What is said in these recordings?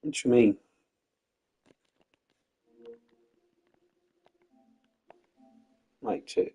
What you mean? Mic check.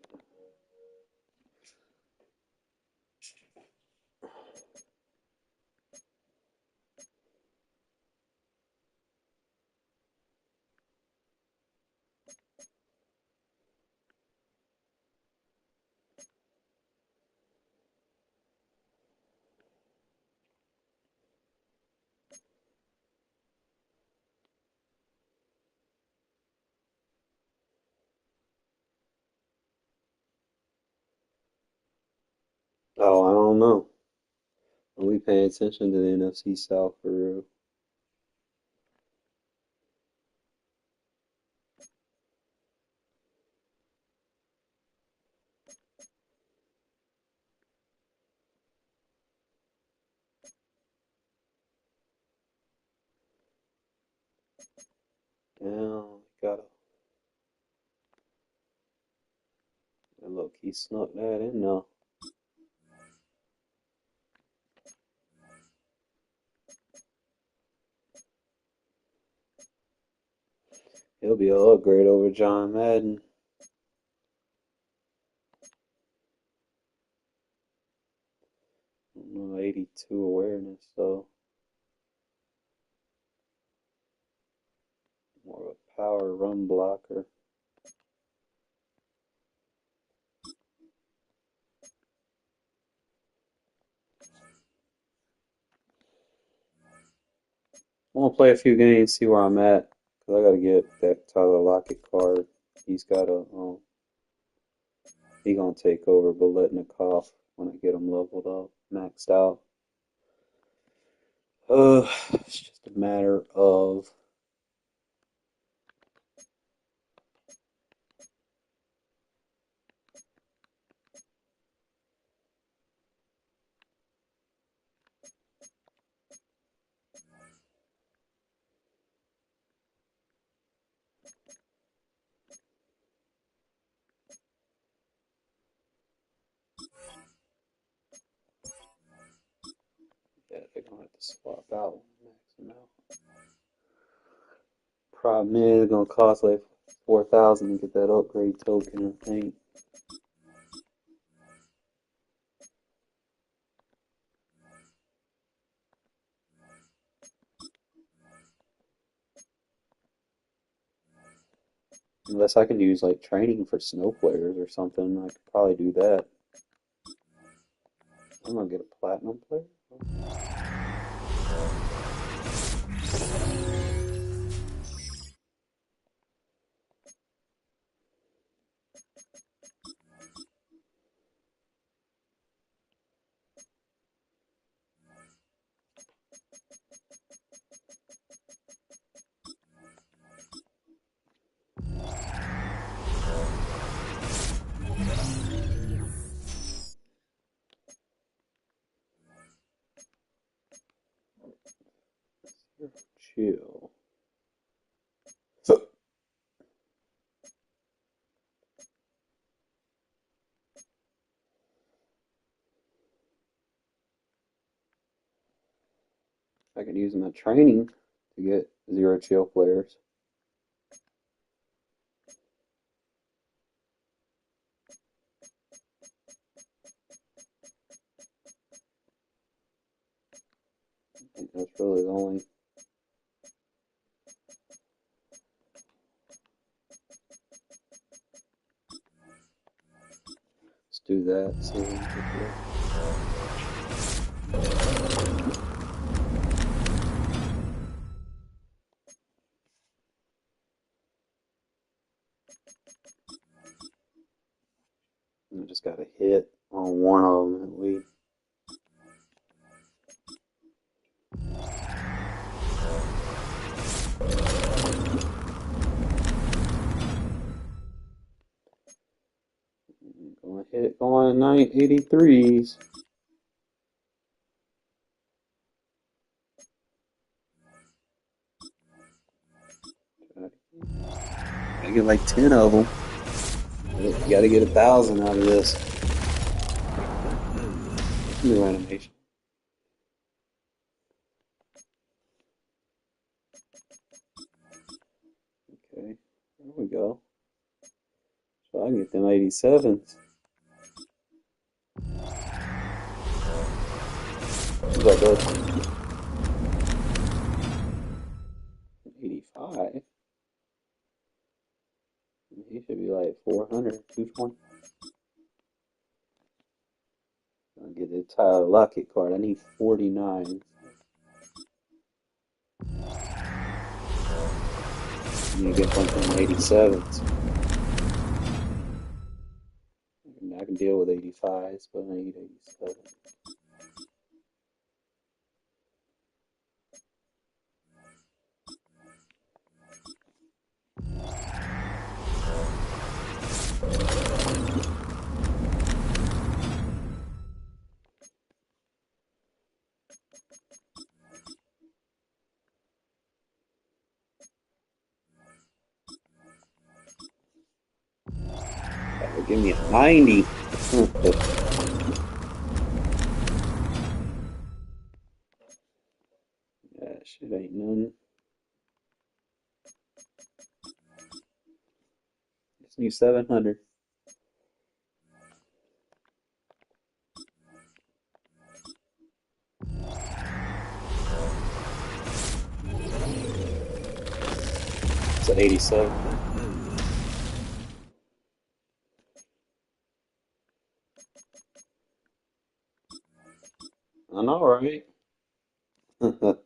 Oh, I don't know. Are we paying attention to the NFC South for real? Damn, look, he snuck that in now. He'll be an upgrade over John Madden. 82 awareness, so more of a power run blocker. I'm gonna play a few games, see where I'm at, cause I gotta get that Tyler Lockett card. He's got he gonna take over Biletnikoff when I get him leveled up, maxed out. It's just a matter of yeah, they're gonna have to swap out, max him out. Problem is, it's gonna cost like 4,000 to get that upgrade token, I think. Unless I can use like training for snow players or something, I could probably do that. I'm gonna get a platinum player. Chill. I could use my training to get zero chill players. I think that's really the only. Let's do that. See what we can do. I just got a hit on one of them at least. Going hit going 983s. I get like 10 of them. You gotta get 1,000 out of this. New animation. There we go. So I can get them 87s. What's up, bud? 85. He should be like 400, 220. I'll get the Tyler Lockett card. I need 49. I need to get something 87s. I can deal with 85s, but I need 87. Give me a 90. That shit ain't none. Just need 700. It's an 87. I know, right? At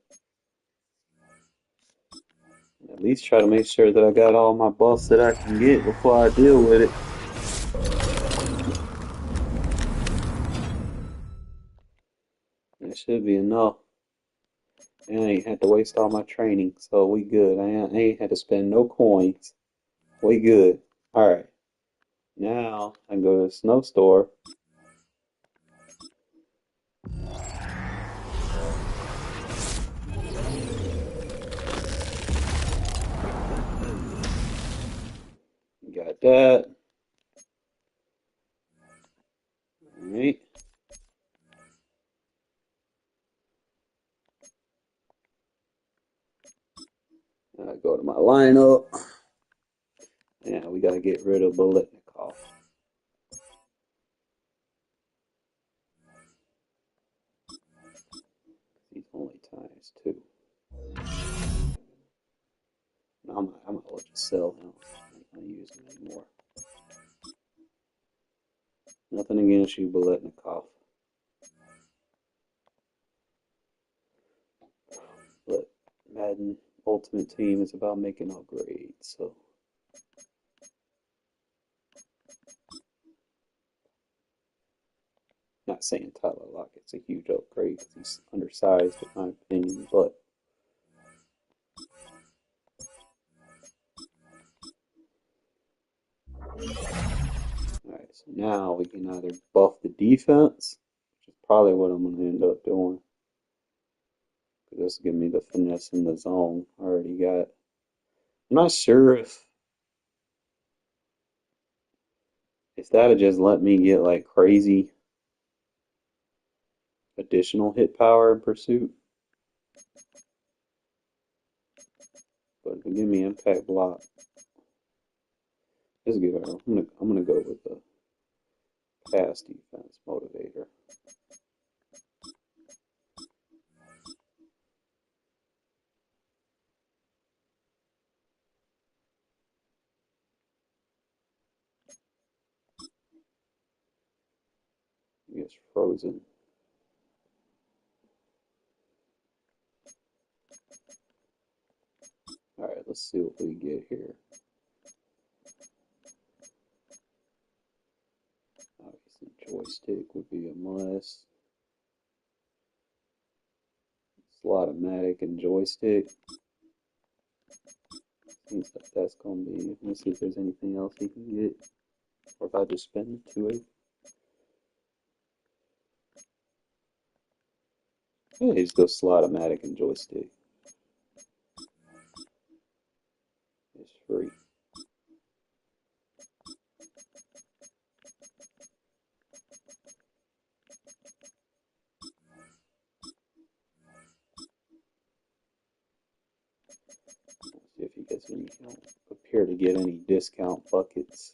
least try to make sure that I got all my buffs that I can get before I deal with it. That should be enough. And I ain't had to waste all my training, so we good. I ain't had to spend no coins. We good. Alright. Now I go to the snow store. Got that. Alright. I go to my lineup. Yeah, we gotta get rid of Bolitnikov. He's only times 2. No, I'm gonna just sell him. I ain't gonna use him anymore. Nothing against you, Bolitnikov. But Madden Ultimate Team is about making upgrades, so. Not saying Tyler Lockett's a huge upgrade because he's undersized, in my opinion, but. Alright, so now we can either buff the defense, which is probably what I'm going to end up doing. Because this will give me the finesse in the zone. I already got. I'm not sure if that'll just let me get like crazy additional hit power in pursuit. But if it give me impact block, let's give it. I'm gonna go with the pass defense motivator. It's frozen. All right, let's see what we get here. Obviously, joystick would be a must. Slot-o-matic and joystick. Seems like that's gonna be. Let's see if there's anything else he can get, or if I just spend the 280. Yeah, just go slot-o-matic and joystick. It's free. Let's see if he gets any care to get any discount buckets.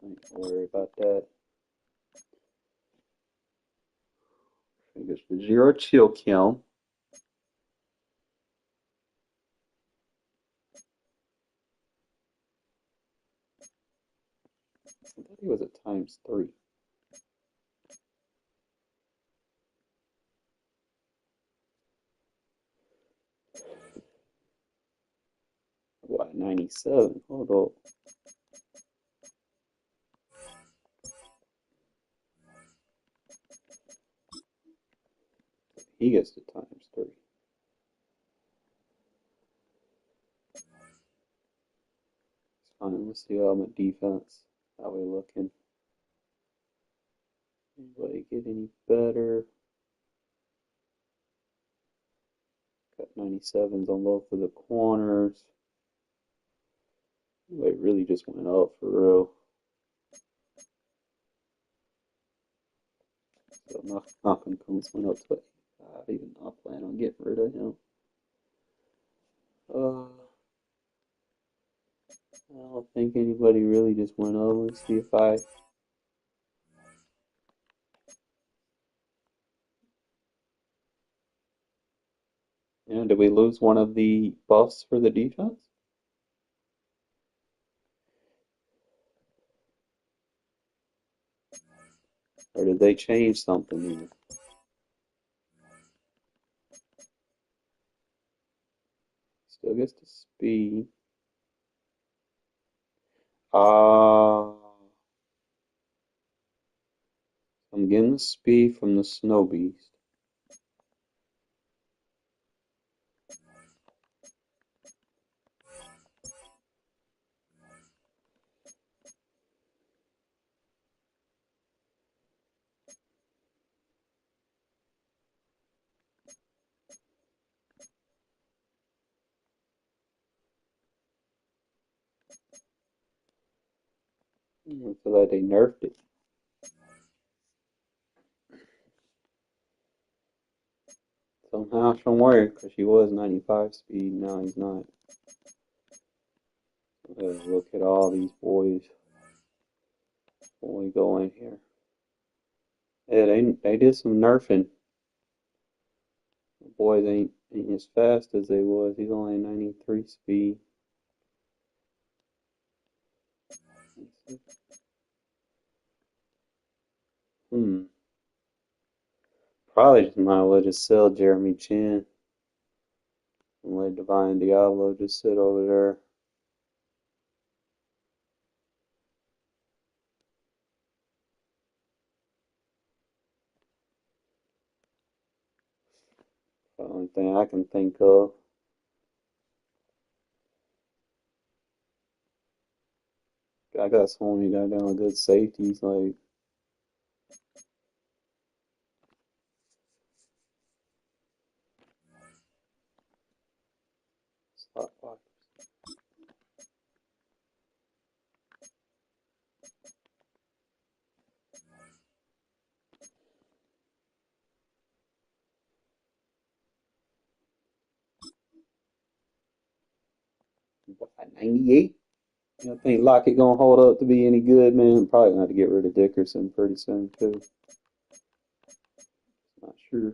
I ain't worry about that. I guess the zero chill kiln. I thought he was at ×3. What, 97? Hold on. He gets to ×3. Fine, let's see how my defense. How we looking? Anybody get any better? Got 97s on both of the corners. It really just went up for real. So Malcolm Coons went up to 85, even though I plan on getting rid of him. I don't think anybody really just went up. Let's see if I. Yeah, did we lose one of the buffs for the defense? Or did they change something here? Still gets the speed. Ah, I'm getting the speed from the Snow Beast. I feel like they nerfed it. Somehow, somewhere, because he was 95 speed, now he's not. Look at all these boys when we go in here. Yeah, they did some nerfing. The boys ain't as fast as they was. He's only 93 speed. Hmm. Probably just might as well just sell Jeremy Chin and let Divine Diablo just sit over there. The only thing I can think of. I got so many goddamn good safeties, like slot blockers. 98? You think Lockett gonna hold up to be any good, man? Probably gonna have to get rid of Dickerson pretty soon too. Not sure.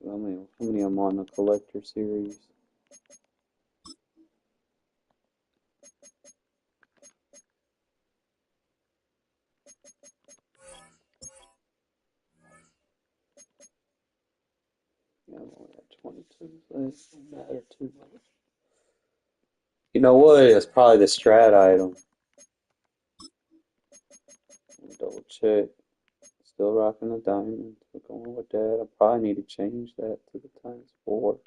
How many I'm on the collector series? Yeah, I'm only at 22, so it doesn't matter too much. You know what? It's probably the strat item. Double check. Still rocking the diamond. We're going with that. I probably need to change that to the ×4.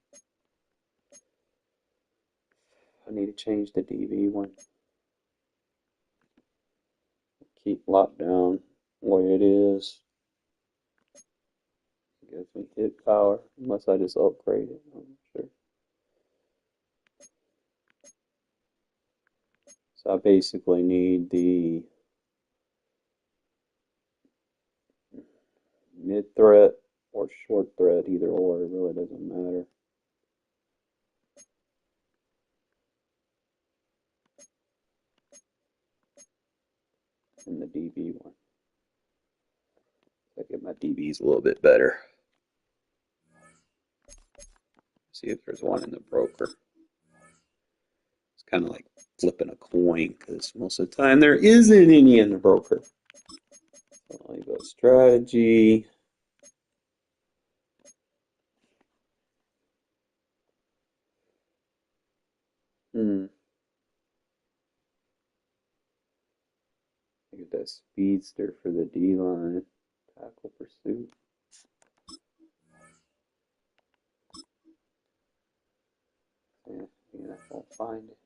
I need to change the DV one. Keep lockdown where it is. It gives me hit power, unless I just upgrade it. I'm not sure. So I basically need the mid threat or short threat, either or, it really doesn't matter. And the DB one. I get my DBs a little bit better. See if there's one in the broker. It's kind of like flipping a coin because most of the time there isn't any in the broker. So I go strategy. I get that speedster for the D line. Tackle pursuit. Yeah, I won't find it.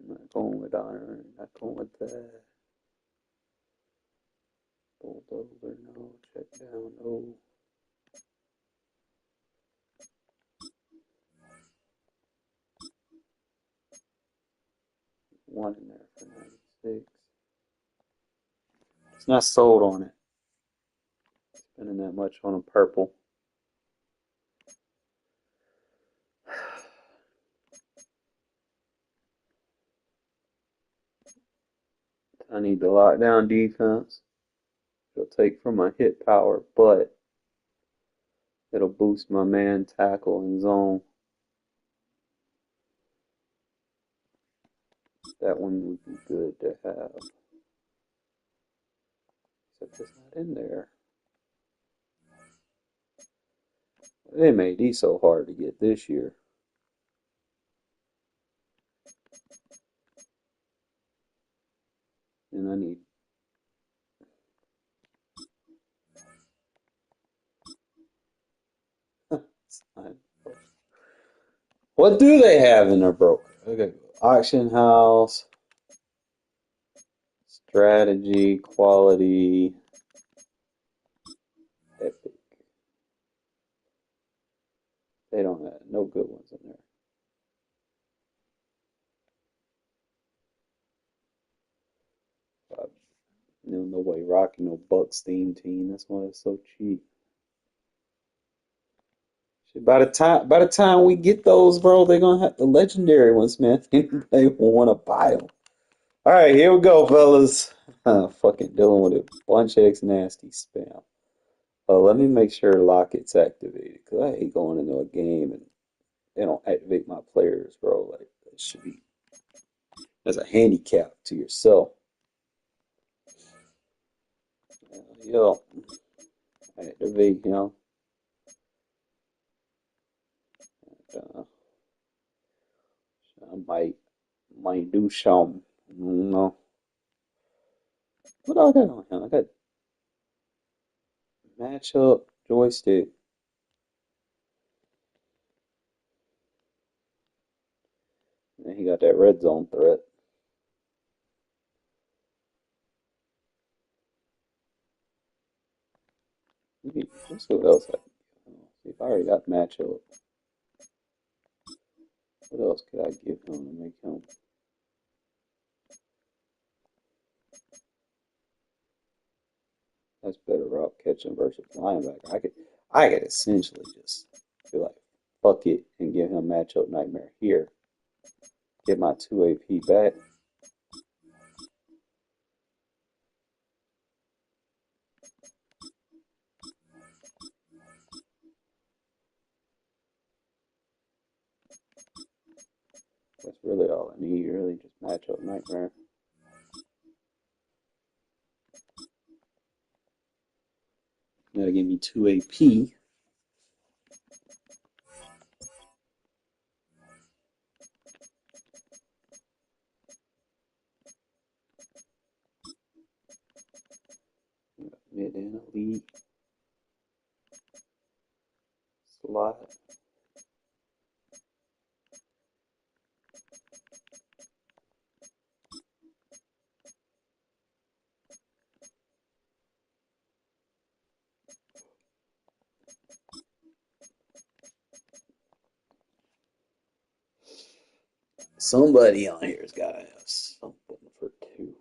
I'm not going with honor. I'm not going with that. Bulldozer, no. Check down, no. One in there for 96. It's not sold on it. Spending that much on a purple. I need the lockdown defense. It'll take from my hit power, but it'll boost my man tackle and zone. That one would be good to have. Except it's not in there. They made these so hard to get this year. And I need what do they have in their broker? Okay, auction house, strategy, quality, epic. They don't have no good ones in there. Nobody rocking no Bucks theme team. That's why it's so cheap. By the time we get those, bro, they're gonna have the legendary ones, man. They want to buy them. All right, here we go, fellas. Fucking dealing with a bunch of X nasty spam. Let me make sure Locket's activated because I hate going into a game and they don't activate my players, bro. Like it should be as a handicap to yourself. Yo, activate, Uh, I might do some. No, what do I got on here? I got matchup joystick. And he got that red zone threat. Let's see what else I can. See if I already got matchup. What else could I give him to make him? That's better route catching versus linebacker. I could essentially just be like, fuck it, and give him matchup nightmare here. Get my 2 AP back. That's really all I need, really, just matchup nightmare. That'll give me 2 AP. Mid and elite. Slot. Somebody on here's got to have something for two.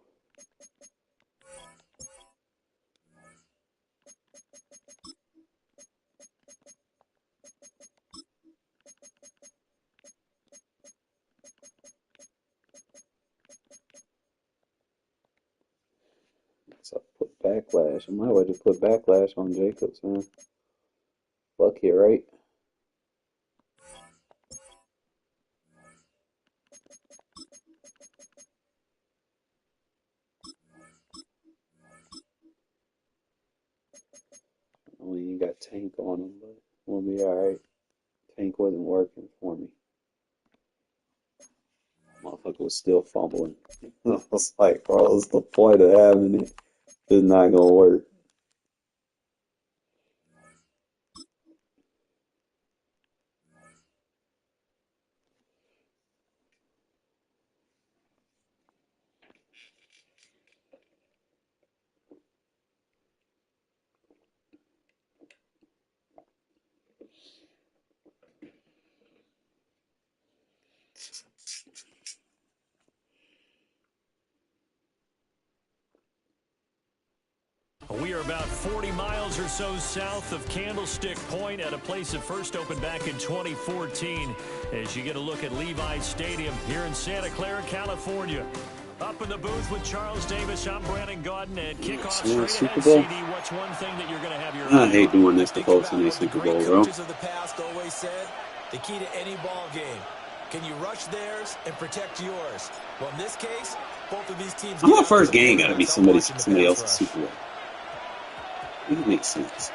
So I put backlash. I might have to put backlash on Jacobs, man. Fuck it, right? We ain't got Tank on him, but we'll be alright. Tank wasn't working for me. Motherfucker was still fumbling. I was like, bro, what's the point of having it? It's not gonna work. We are about 40 miles or so south of Candlestick Point at a place that first opened back in 2014 as you get a look at Levi Stadium here in Santa Clara, California. Up in the booth with Charles Davis, I'm Brandon Gaudin, and kickoff straight ahead, CD. What's one thing that you're going to have your eye on? I hate doing this to folks in the Super Bowl, bro. Coaches of the past always said the key to any ball game. Can you rush theirs and protect yours? Well, in this case, both of these teams. My first game got to be somebody else's Super Bowl. It makes sense.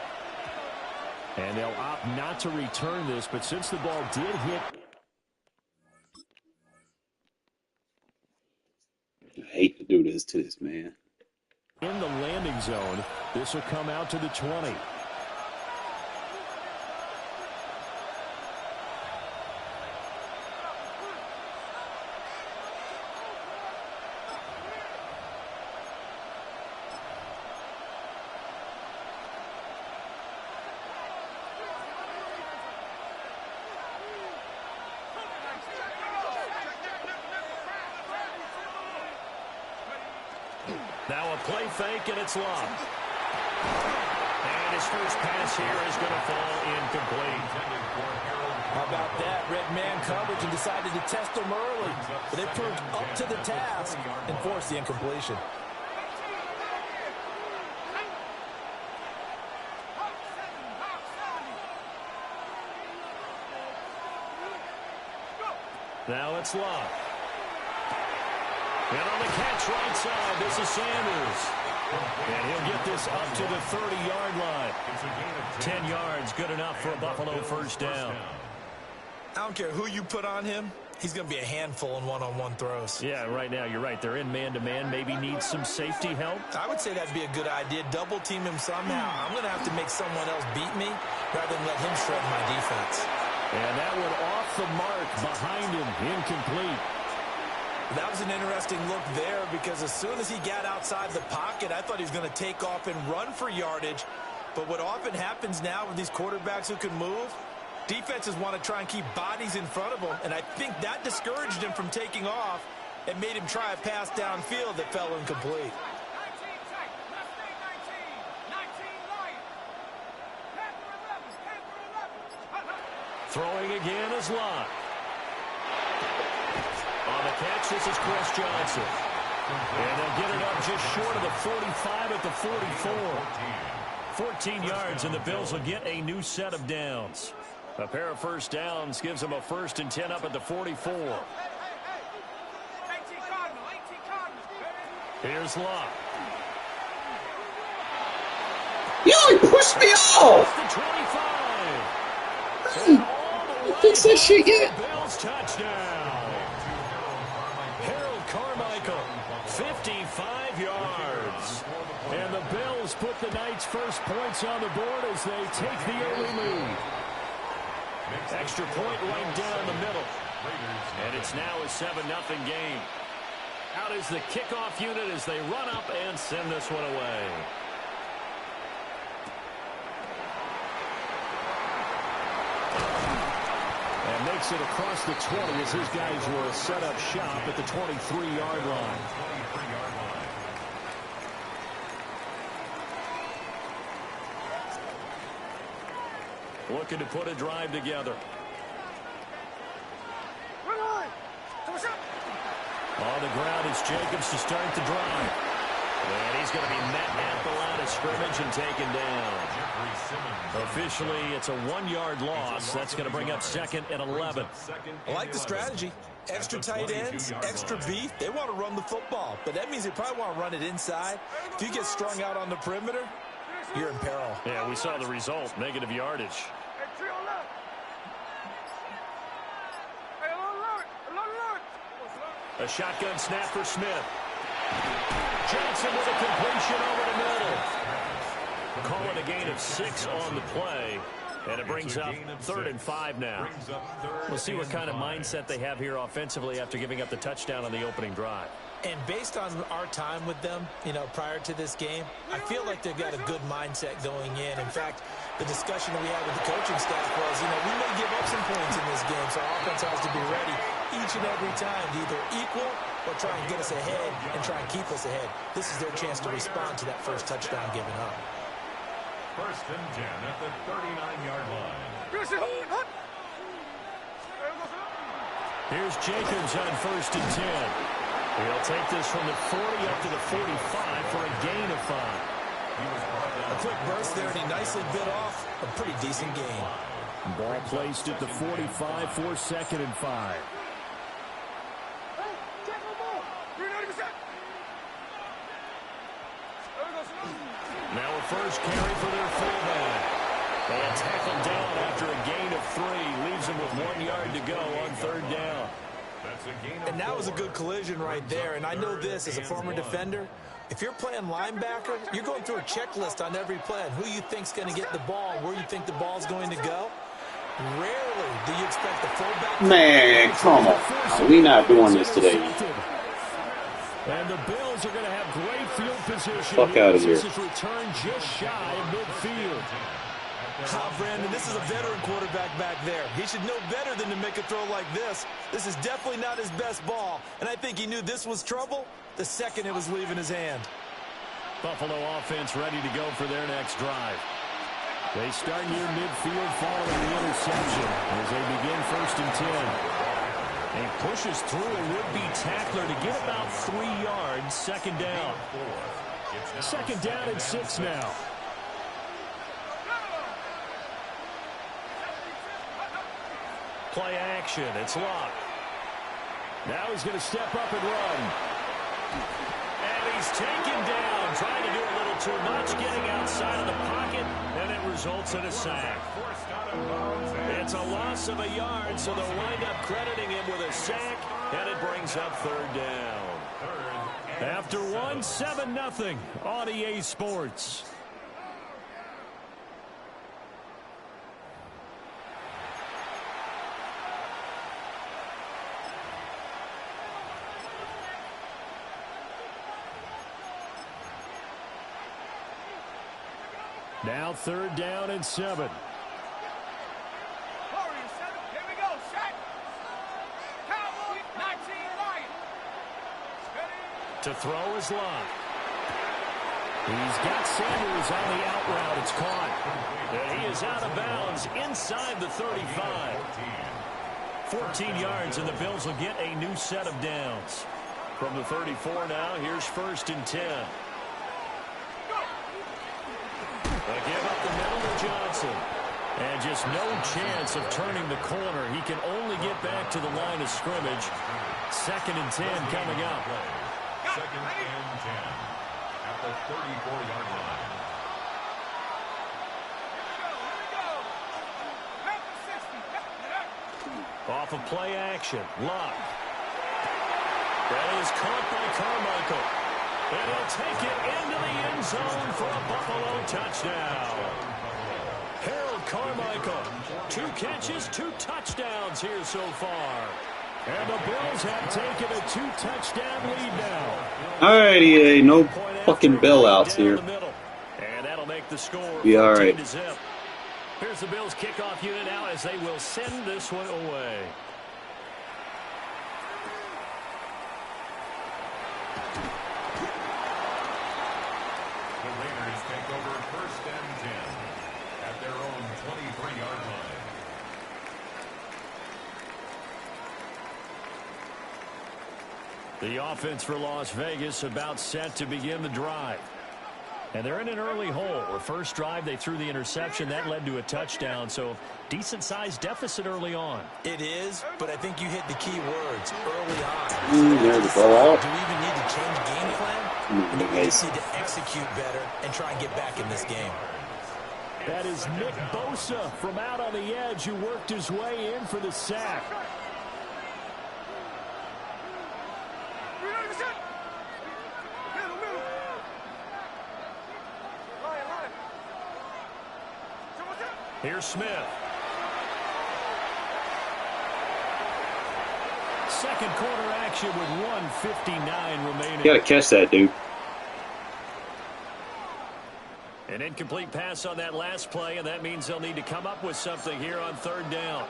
And they'll opt not to return this, but since the ball did hit. I hate to do this to this man. In the landing zone, this will come out to the 20. Now a play fake, and it's locked. And his first pass here is going to fall incomplete. How about that? Red man coverage and decided to test them early. But they proved up to the task and forced the incompletion. Now it's locked. And on the catch right side, this is Sanders. And he'll get this up to the 30-yard line. 10 yards, good enough for a Buffalo first down. I don't care who you put on him. He's going to be a handful in one-on-one throws. Yeah, right now you're right. They're in man-to-man. Maybe needs some safety help. I would say that'd be a good idea. Double team him somehow. I'm going to have to make someone else beat me rather than let him shred my defense. And that one off the mark behind him, incomplete. That was an interesting look there because as soon as he got outside the pocket, I thought he was going to take off and run for yardage. But what often happens now with these quarterbacks who can move, defenses want to try and keep bodies in front of them, and I think that discouraged him from taking off and made him try a pass downfield that fell incomplete. Throwing again is Locke. On the catch, this is Chris Johnson. And they'll get it up just short of the 45 at the 44. 14 yards, and the Bills will get a new set of downs. A pair of first downs gives them a 1st and 10 up at the 44. Here's Locke. Yo, he pushed me off! The 25. Fix that shit yet? Bills touchdown. Harold Carmichael, 55 yards. And the Bills put the Knights' first points on the board as they take the early lead. Extra point right down the middle. And it's now a 7-0 game. Out is the kickoff unit as they run up and send this one away. And they takes it across the 20 as his guys will set up shop at the 23-yard line. Looking to put a drive together. On the ground, it's Jacobs to start the drive. And he's going to be met at the line of scrimmage and taken down. Officially, it's a 1-yard loss. That's going to bring up 2nd and 11. I like the strategy. Extra tight ends, extra beef. They want to run the football, but that means they probably want to run it inside. If you get strung out on the perimeter, you're in peril. Yeah, we saw the result, negative yardage. A shotgun snap for Smith. Johnson with a completion over the middle. Calling a gain of 6 on the play. And it brings up 3rd and 5 now. We'll see what kind of mindset they have here offensively after giving up the touchdown on the opening drive. And based on our time with them, prior to this game, I feel like they've got a good mindset going in. In fact, the discussion that we had with the coaching staff was, we may give up some points in this game, so our offense has to be ready each and every time to either equal or try and get us ahead and try and keep us ahead. This is their chance to respond to that first touchdown given up. 1st and 10 at the 39-yard line. Here's Jacobs on 1st and 10. He'll take this from the 40 up to the 45 for a gain of 5. A quick burst there, and he nicely bit off a pretty decent gain. Ball placed at the 45 for 2nd and 5. Now a first carry for their fullback. And tackled down after a gain of 3. Leaves him with 1 yard to go on 3rd down. And that was a good collision right there. And I know this as a former defender. If you're playing linebacker, you're going through a checklist on every play on who you think's going to get the ball and where you think the ball's going to go. Rarely do you expect the fullback. Man, come on. We're not doing this today. And the Bills are going to have great field position. Fuck out of here. This is returned just shy of midfield. Brandon, this is a veteran quarterback back there. He should know better than to make a throw like this. This is definitely not his best ball. And I think he knew this was trouble the second it was leaving his hand. Buffalo offense ready to go for their next drive. They start near midfield following the interception as they begin 1st and 10. He pushes through a would-be tackler to get about 3 yards. 2nd down. 2nd down and 6 now. Play action. It's Locke. Now he's going to step up and run. And he's taken down. Trying to do a little too much. Getting outside of the pocket. And it results in a sack. It's a loss of a yard, so they'll wind up crediting him with a sack. And it brings up 3rd down. After 1, 7-0 on EA Sports. Now 3rd down and 7. To throw is Locke. He's got Sanders on the out route. It's caught. And he is out of bounds inside the 35. 14 yards, and the Bills will get a new set of downs. From the 34 now, here's 1st and 10. They give up the middle to Johnson. And just no chance of turning the corner. He can only get back to the line of scrimmage. 2nd and 10 coming up. 2nd and 10 at the 34-yard line. Off of play action. Locke. That is caught by Carmichael. And he'll take it into the end zone for a Buffalo touchdown. Harold Carmichael. 2 catches, 2 touchdowns here so far. And the Bills have taken a 2-touchdown lead now. Alright, EA, no fucking bailouts here. And that'll make the score Be alright. Here's the Bills kickoff unit now as they will send this one away. The Raiders take over 1st and 10 at their own 23-yard line. The offense for Las Vegas about set to begin the drive. And they're in an early hole. The first drive, they threw the interception. That led to a touchdown. So decent-sized deficit early on. It is, but I think you hit the key words early on. There's the blowout. Do we even need to change game plan? We just need to execute better and try and get back in this game. That is Nick Bosa from out on the edge who worked his way in for the sack. Here's Smith. Second quarter action with 1:59 remaining. You gotta catch that, dude. An incomplete pass on that last play, and that means they'll need to come up with something here on 3rd down.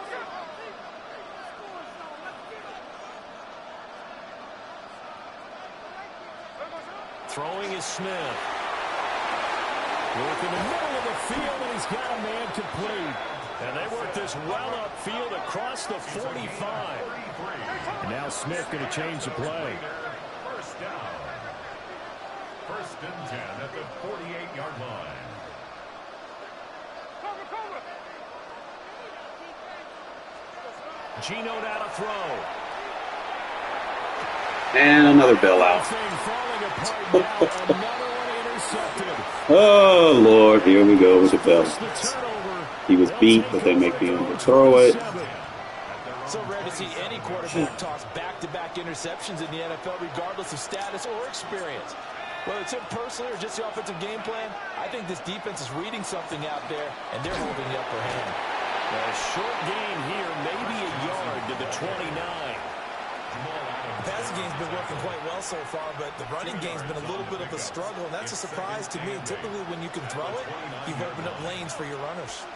Throwing is Smith. Work in the middle of the field, and he's got a man complete. And they work this well upfield across the 45. And now Smith going to change the play. 1st down. 1st and 10 at the 48-yard line. Gino now to throw. And another bailout. Oh, Lord, here we go with the bailouts. He was beat, but they make the throw it. So rare to see any quarterback toss back-to-back interceptions in the NFL, regardless of status or experience. Whether it's him personally or just the offensive game plan, I think this defense is reading something out there, and they're holding the upper hand. A short gain here, maybe a yard to the 29. The passing game's been working quite well so far, but the running game's been a little bit of a struggle, and that's a surprise to me. Typically, when you can throw it, you've opened up lanes for your runners.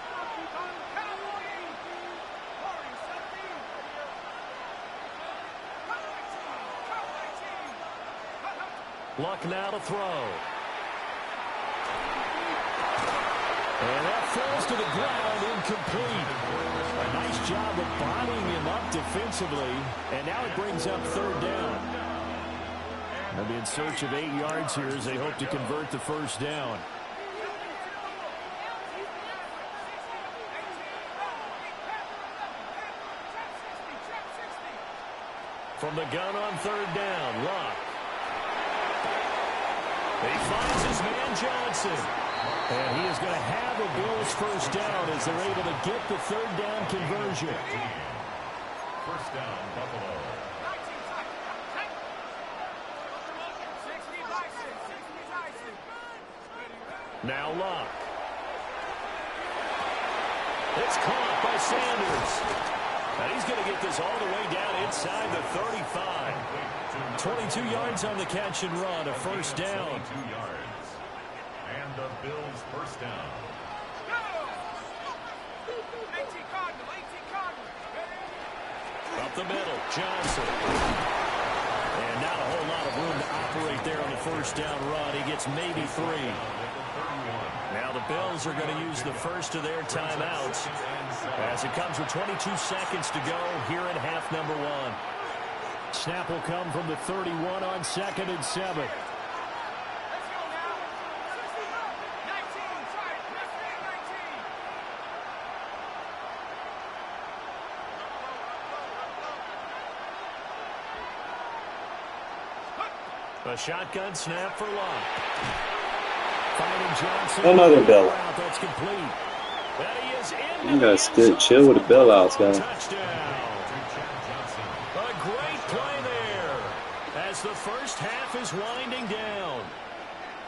Luck now to throw. And that falls to the ground, incomplete. A nice job of bodying him up defensively. And now it brings up 3rd down. They'll be in search of 8 yards here as they hope to convert the 1st down. From the gun on 3rd down, Luck. He finds his man Johnson. And he is going to have a Bills 1st down as they're able to get the 3rd down conversion. 1st down, Buffalo. Now Luck. It's caught by Sanders. And he's going to get this all the way down inside the 35. 22 yards on the catch and run, a 1st down. 22 yards. And the Bills 1st down. Up the middle, Johnson. And not a whole lot of room to operate there on the 1st down run. He gets maybe 3. Now the Bills are going to use the first of their timeouts as it comes with 22 seconds to go here in half number 1. Snap will come from the 31 on 2nd and 7. A shotgun snap for Luck. Finding Johnson. Another bill. That's complete. That he is in. You guys still chill with the bailouts, guys. Touchdown. A great play there as the first half is winding down.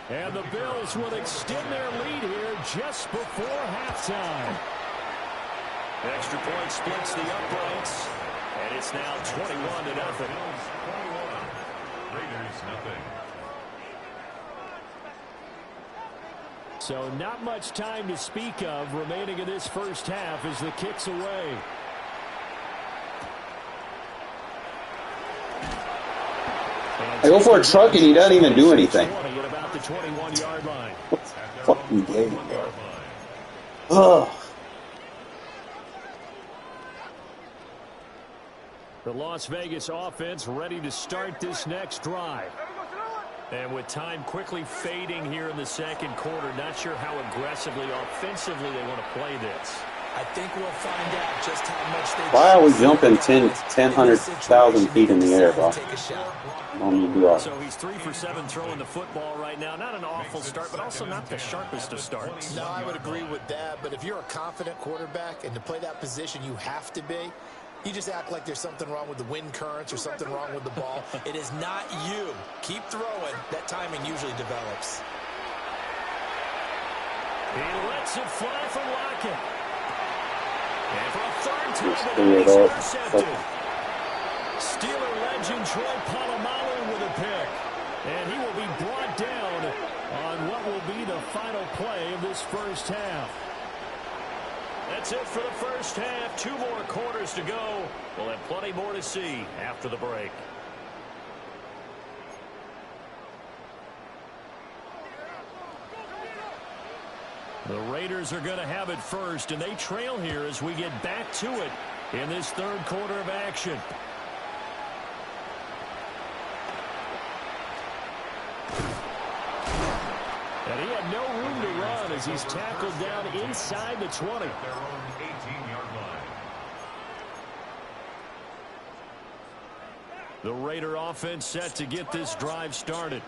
And the Bills will extend their lead here just before halftime. Extra point splits the uprights. And it's now 21-0. Raiders nothing. So not much time to speak of remaining in this first half as the kick's away. I go for a truck and he doesn't even do anything. At about the 21-yard line. Fucking game, bro. Oh. The Las Vegas offense ready to start this next drive. And with time quickly fading here in the second quarter, not sure how aggressively, offensively they want to play this. I think we'll find out just how much they... Why are we jumping 100,000 feet in the air, bro? I don't need to do all. So he's 3 for 7 throwing the football right now. Not an awful start, but also not the sharpest of starts. No, I would agree with that. But if you're a confident quarterback and to play that position you have to be, you just act like there's something wrong with the wind currents or something wrong with the ball. It is not you. Keep throwing. That timing usually develops. He lets it fly from Lockett. And for a third time, he's intercepted. Steeler legend Troy Polamalu with a pick. And he will be brought down on what will be the final play of this first half. That's it for the first half. 2 more quarters to go. We'll have plenty more to see after the break. The Raiders are going to have it first, and they trail here as we get back to it in this third quarter of action. And he had no room to run as he's tackled down inside the 20. The Raider offense set to get this drive started.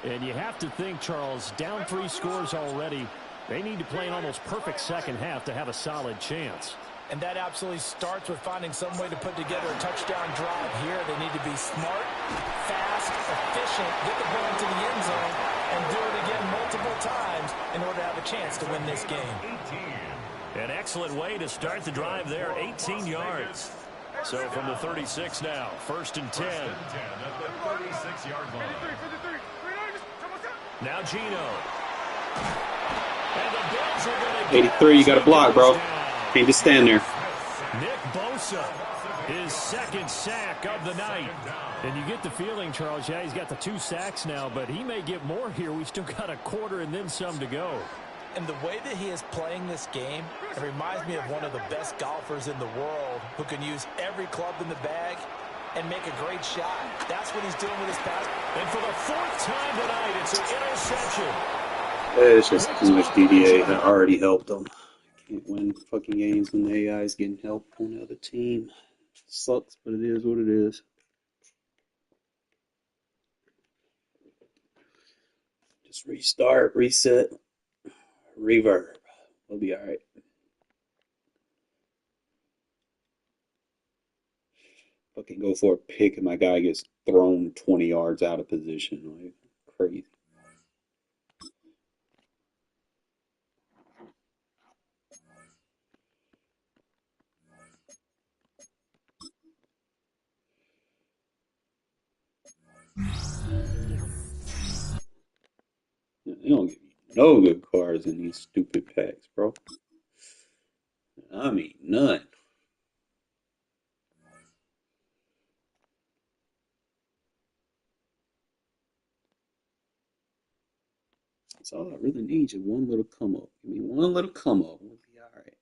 And you have to think, Charles, down 3 scores already. They need to play an almost perfect second half to have a solid chance. And that absolutely starts with finding some way to put together a touchdown drive here. They need to be smart, fast, efficient, get the ball into the end zone, and do it again multiple times in order to have a chance to win this game. An excellent way to start the drive there, 18 yards. So from the 36 now, 1st and 10. At the 36-yard line. Now Gino. And the Bills are going to 83, you got to block, bro. Can't just stand there. Nick Bosa, his second sack of the night. And you get the feeling, Charles, yeah, he's got the 2 sacks now, but he may get more here. We still got a quarter and then some to go. And the way that he is playing this game, it reminds me of one of the best golfers in the world who can use every club in the bag and make a great shot. That's what he's doing with his pass. And for the 4th time tonight, it's an interception. It's just too much DDA that already helped them. Can't win fucking games when the AI is getting help on the other team. Sucks, but it is what it is. Just restart, reset, reverb. We'll be alright. Fucking go for a pick and my guy gets thrown 20 yards out of position. Like, crazy. They don't give you no good cards in these stupid packs, bro. I mean, none. That's all I really need is one little come up. Give me one little come up. We'll be all right.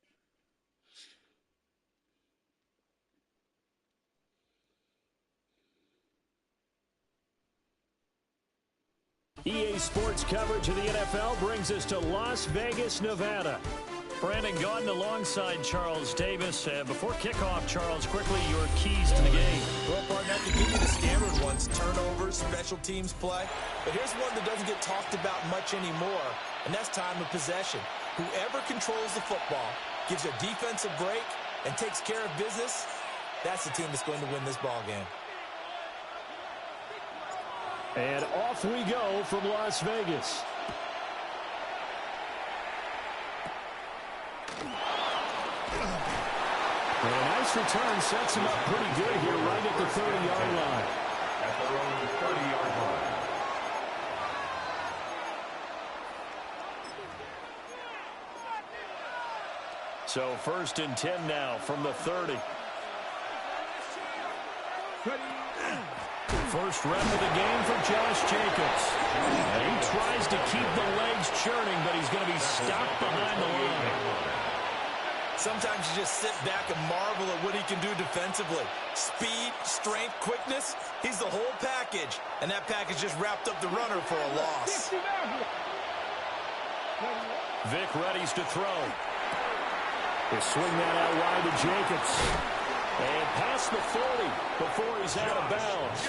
EA Sports coverage of the NFL brings us to Las Vegas, Nevada. Brandon Gaudin alongside Charles Davis. Before kickoff, Charles, quickly your keys to the game. Well, partner, I can give you the standard ones, turnovers, special teams play. But here's one that doesn't get talked about much anymore, and that's time of possession. Whoever controls the football, gives a defensive break, and takes care of business, that's the team that's going to win this ball game. And off we go from Las Vegas. And a nice return sets him up pretty good here right at the 30-yard line. At their own 30-yard line. So 1st and 10 now from the 30. First rep of the game for Josh Jacobs. And he tries to keep the legs churning, but he's going to be stopped behind the line. Sometimes you just sit back and marvel at what he can do defensively. Speed, strength, quickness, he's the whole package. And that package just wrapped up the runner for a loss. Vic readies to throw. He'll swing that out wide to Jacobs. And past the 40 before he's out of bounds.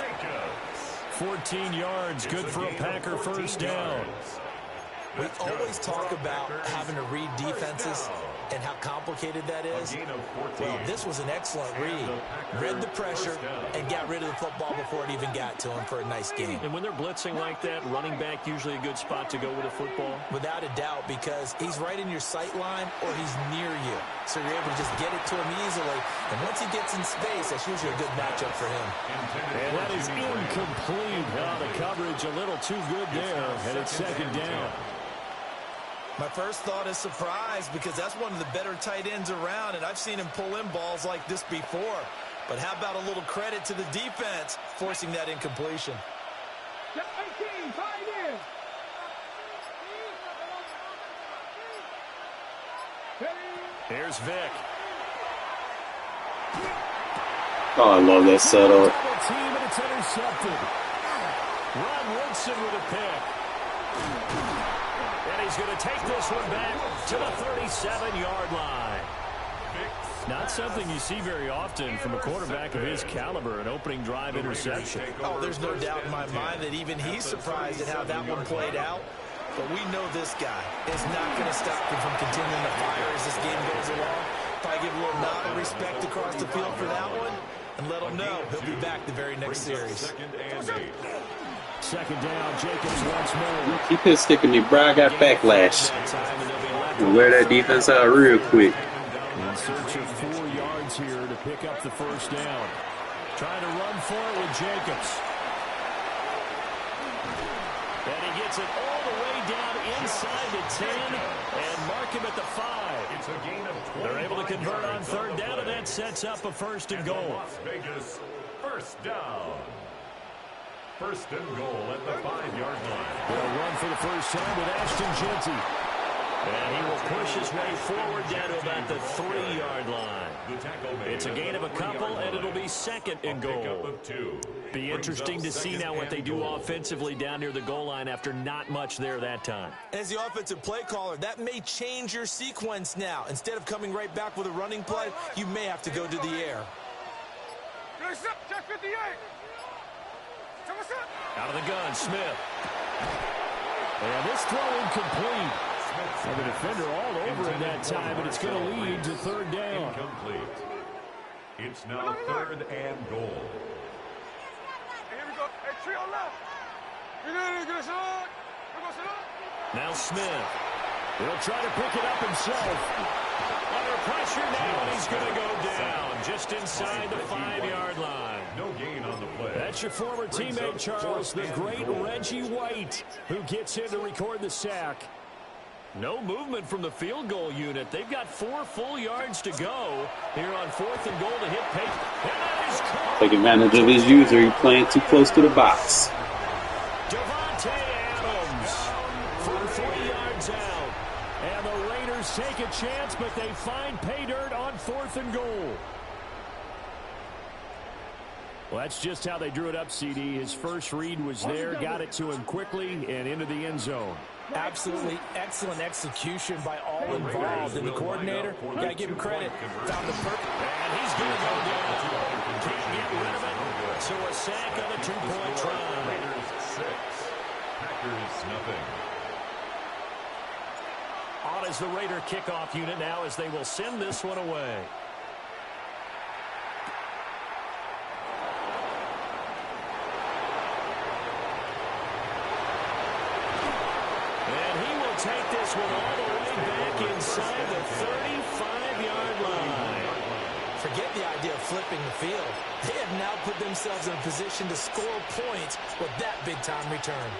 14 yards, good for a Packer first down. We always talk about having to read defenses and how complicated that is. Well, this was an excellent read. Read the pressure and got rid of the football before it even got to him for a nice game. And when they're blitzing like that, running back usually a good spot to go with a football? Without a doubt, because he's right in your sight line or he's near you. So you're able to just get it to him easily. And once he gets in space, that's usually a good matchup for him. And that is incomplete. The coverage a little too good there, and it's 2nd down. My first thought is surprise, because that's one of the better tight ends around, and I've seen him pull in balls like this before. But how about a little credit to the defense forcing that incompletion? Here's Vic. Oh, I love that setup. Double team, and it's intercepted. Ron Woodson with a pick. And he's going to take this one back to the 37-yard line. Not something you see very often from a quarterback of his caliber, an opening drive interception. Oh, there's no doubt in my mind that even he's surprised at how that one played out. But we know this guy is not going to stop him from continuing to fire as this game goes along. Probably give a little nod of respect across the field for that one and let him know he'll be back the very next series. 2nd down, Jacobs once more. Keep his sticking me, bro. I got backlash. Wear that defense out real quick. In search of 4 yards here to pick up the first down. Trying to run for it with Jacobs. And he gets it all the way down inside the 10 and mark him at the 5. It's a gain of 20. They're able to convert on 3rd down, and that sets up a 1st and goal. Las Vegas, 1st down. 1st and goal at the 5-yard line. They'll run for the first time with Ashton Jeanty. And he will push his way forward down to about the 3-yard line. It's a gain of a couple, and it'll be 2nd and goal. Be interesting to see now what they do offensively down near the goal line after not much there that time. As the offensive play caller, that may change your sequence now. Instead of coming right back with a running play, you may have to go to the air. Out of the gun, Smith. And this throw incomplete. And the defender all over him that time, and it's going to lead to 3rd down. Incomplete. It's now 3rd and goal. Now Smith. He'll try to pick it up himself. Under pressure now, and he's going to go down just inside the 5-yard line. No gain on the play. That's your former teammate, Charles, the great Reggie White, who gets in to record the sack. No movement from the field goal unit. They've got 4 full yards to go here on 4th and goal to hit Peyton. And that is caught. Take advantage of his user. He's playing too close to the box. Devontae Adams for 3 yards out. And the Raiders take a chance, but they find pay dirt on 4th and goal. Well, that's just how they drew it up, CD. His first read was there, got it to him quickly, and into the end zone. Absolutely excellent execution by all involved. And the coordinator, you got to give him credit, found the perfect. And he's going to go down. Can't get rid of it. So a sack on a 2-point try. Raiders 6, Packers nothing. On is the Raider kickoff unit now as they will send this one away. Take this one all the way back inside the 35-yard line. Forget the idea of flipping the field. They have now put themselves in a position to score points with that big-time return.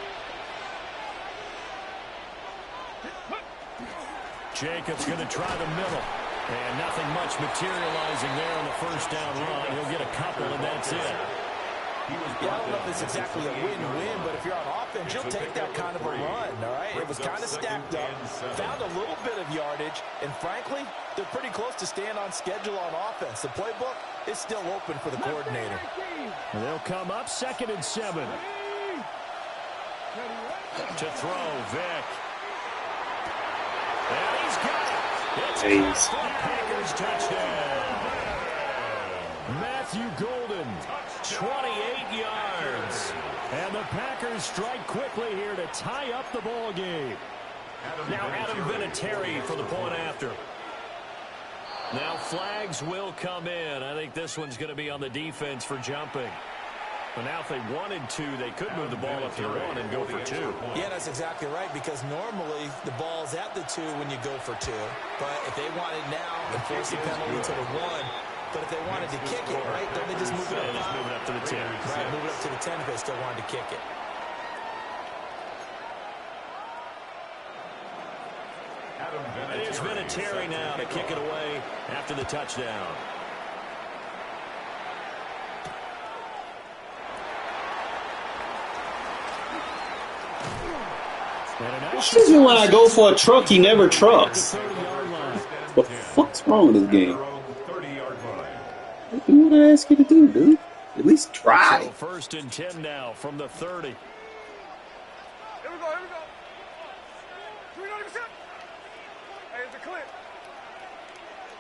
Jacobs going to try the middle. And nothing much materializing there on the first down run. He'll get a couple, and that's it. Yeah, I don't know if it's exactly a win-win, but if you're on offense, you'll take that kind of a run, all right? It was kind of stacked up, found a little bit of yardage, and frankly, they're pretty close to staying on schedule on offense. The playbook is still open for the coordinator. And they'll come up 2nd and 7. To throw, Vic. And he's got it. It's Packers touchdown. Matthew Golden, 28 yards. And the Packers strike quickly here to tie up the ball game. Now Adam Vinatieri for the point after. Now flags will come in. I think this one's going to be on the defense for jumping. But now if they wanted to, they could move the ball up to the 1 and go for 2. Yeah, that's exactly right, because normally the ball's at the 2 when you go for 2. But if they wanted now, enforce the penalty to the 1. But if they wanted to kick it, right, then they just move it up. Just move it up to the 10. Right, move it up to the 10 if they still wanted to kick it. And it's Vinatieri now to kick it away after the touchdown. This isn't when I go for a truck, he never trucks. What the fuck's wrong with this game? What do you want to ask you to do, dude? At least try. So 1st and 10 now from the 30. Here we go, here we go. 390%. Hey, it's a clip.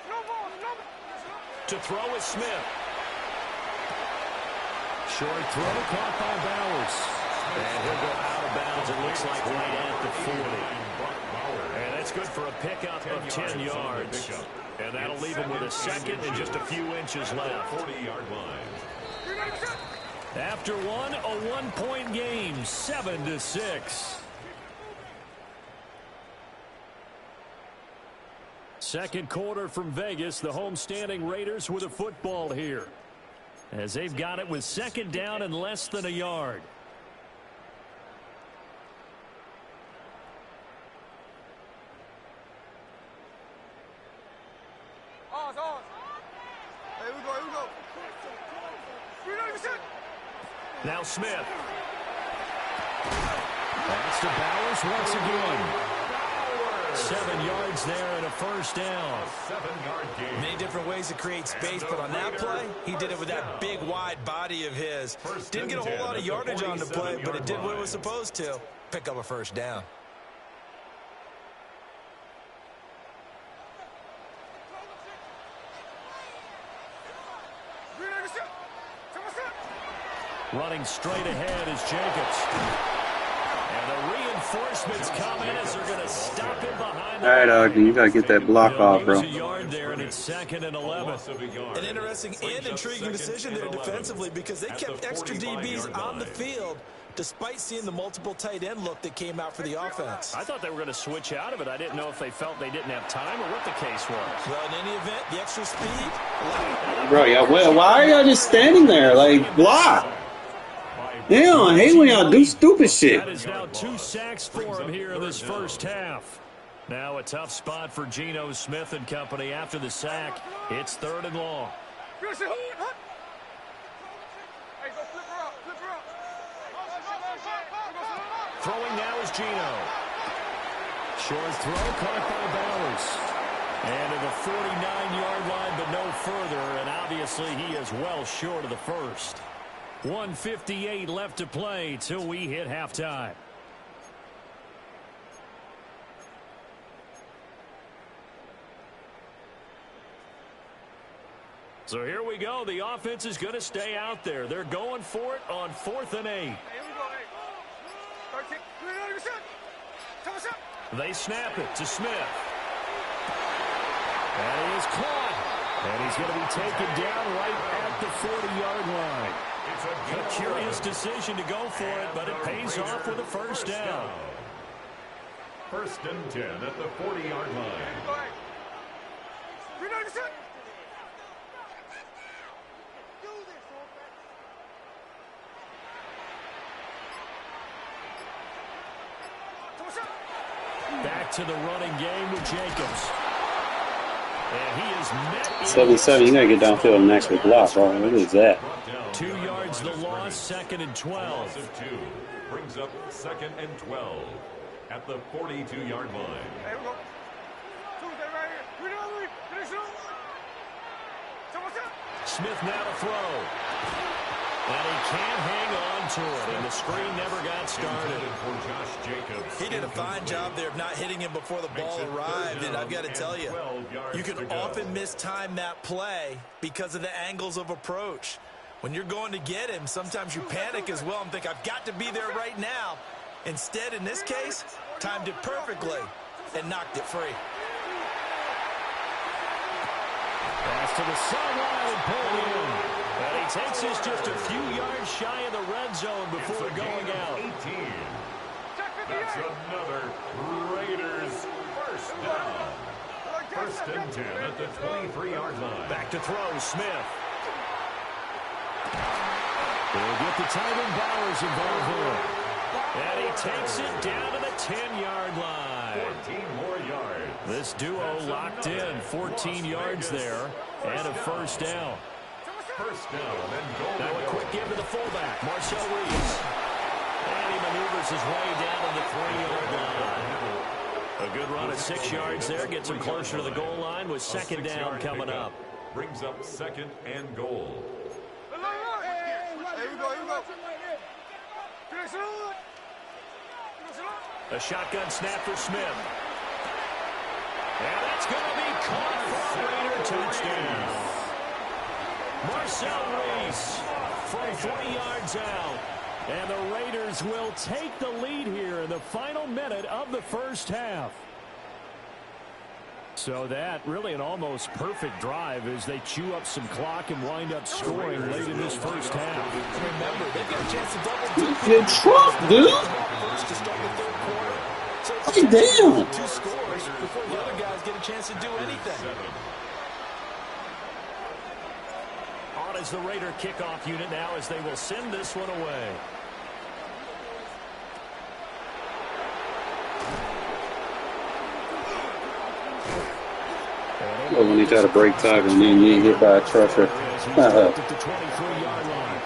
No balls, no balls. To throw is Smith. Short throw caught by Bowers. And he'll go out of bounds, it looks like, right at the 40. And that's good for a pickup of 10 yards. And that'll leave him with a 2nd and just a few inches left. 40-yard line. After one, a 1-point game, 7-6. Second quarter from Vegas, the homestanding Raiders with a football here, as they've got it with 2nd down and less than a yard. Here we go, here we go. 390%. Now Smith. That's to Bowers once again. 7 yards there and a first down. 7-yard gain. Many different ways to create space, but on that play, he did it with that big, wide body of his. Didn't get a whole lot of yardage on the play, but it did what it was supposed to. Pick up a first down. Running straight ahead is Jacobs. And the reinforcements come in as they're going to stop him behind the Alright, Ogden, you gotta get that block off, bro. a yard there, and it's 2nd and 11. An interesting and intriguing decision there defensively, because they kept extra DBs on the field despite seeing the multiple tight end look that came out for the offense. I thought they were going to switch out of it. I didn't know if they felt they didn't have time or what the case was. Well, in any event, the extra speed. Bro, yeah, well, why are y'all just standing there? Like, block. Damn, I hate when y'all do stupid shit. That is now 2 sacks for him here in this first half. Now a tough spot for Geno Smith and company after the sack. It's 3rd and long. Hey, go flip her up, flip her up. Throwing now is Geno. Short throw caught by Bowers. And to the 49-yard line, but no further. And obviously he is well short of the first. 1:58 left to play till we hit halftime. So here we go. The offense is going to stay out there. They're going for it on 4th and 8. Hey, here we go, hey. 13, 390%. They snap it to Smith. And he is caught. And he's going to be taken down right at the 40-yard line. A curious decision to go for it, but it pays off with a first down. 1st and 10 at the 40-yard line. 390%. Back to the running game with Jacobs. And he is met in 7-7. You gotta get downfield and actually block, bro. What is that? 2 yards the loss, 2nd and 12. Brings up 2nd and 12 at the 42-yard line. Hey, we go. Tuesday right here. Finish it. Smith now to throw. And he can't hang on to it, and the screen never got started. He did a fine job there of not hitting him before the ball arrived, and I've got to tell you, you can often mistime that play because of the angles of approach. When you're going to get him, sometimes you panic as well and think, I've got to be there right now. Instead, in this case, timed it perfectly and knocked it free. Pass to the sideline and pulled in. And he takes us just a few yards shy of the red zone before going out. 18. That's another Raiders first down. 1st and 10 at the 23-yard line. Back to throw, Smith. They'll get the tight end Bowers involved here. And he takes it down to the 10-yard line. 14 more yards. This duo locked in, 14 yards there, and a first down. First down and goal. Now a quick give to the fullback, Marcel Reese. And he maneuvers his way down to the 3-yard line. A good run at 6 yards there, gets him closer to the goal line with 2nd down coming up. Brings up 2nd and goal. Here we go. Finish it. A shotgun snap for Smith. And that's going to be caught for a Raider touchdown. Marcel Reese from 3 yards out. And the Raiders will take the lead here in the final minute of the first half. So that really an almost perfect drive as they chew up some clock and wind up scoring late in this first half. Remember, they've got a chance to double dip. Good Trump, dude. First to start the 3rd quarter. So Hey, damn. 2 scores before the other guys get a chance to do anything. On is the Raider kickoff unit now as they will send this one away. Well, when you try to break tackle and then you get hit by a crusher. At the 23-yard line.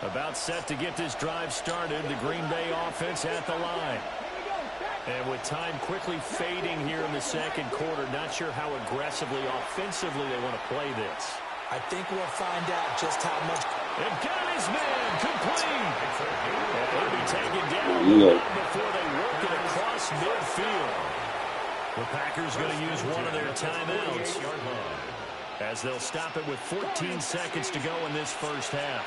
About set to get this drive started, the Green Bay offense at the line. And with time quickly fading here in the 2nd quarter, not sure how aggressively, offensively they want to play this. I think we'll find out just how much. And got his man complete. And he'll be taken down before they work it across midfield. The Packers going to use one of their timeouts as they'll stop it with 14 seconds to go in this first half.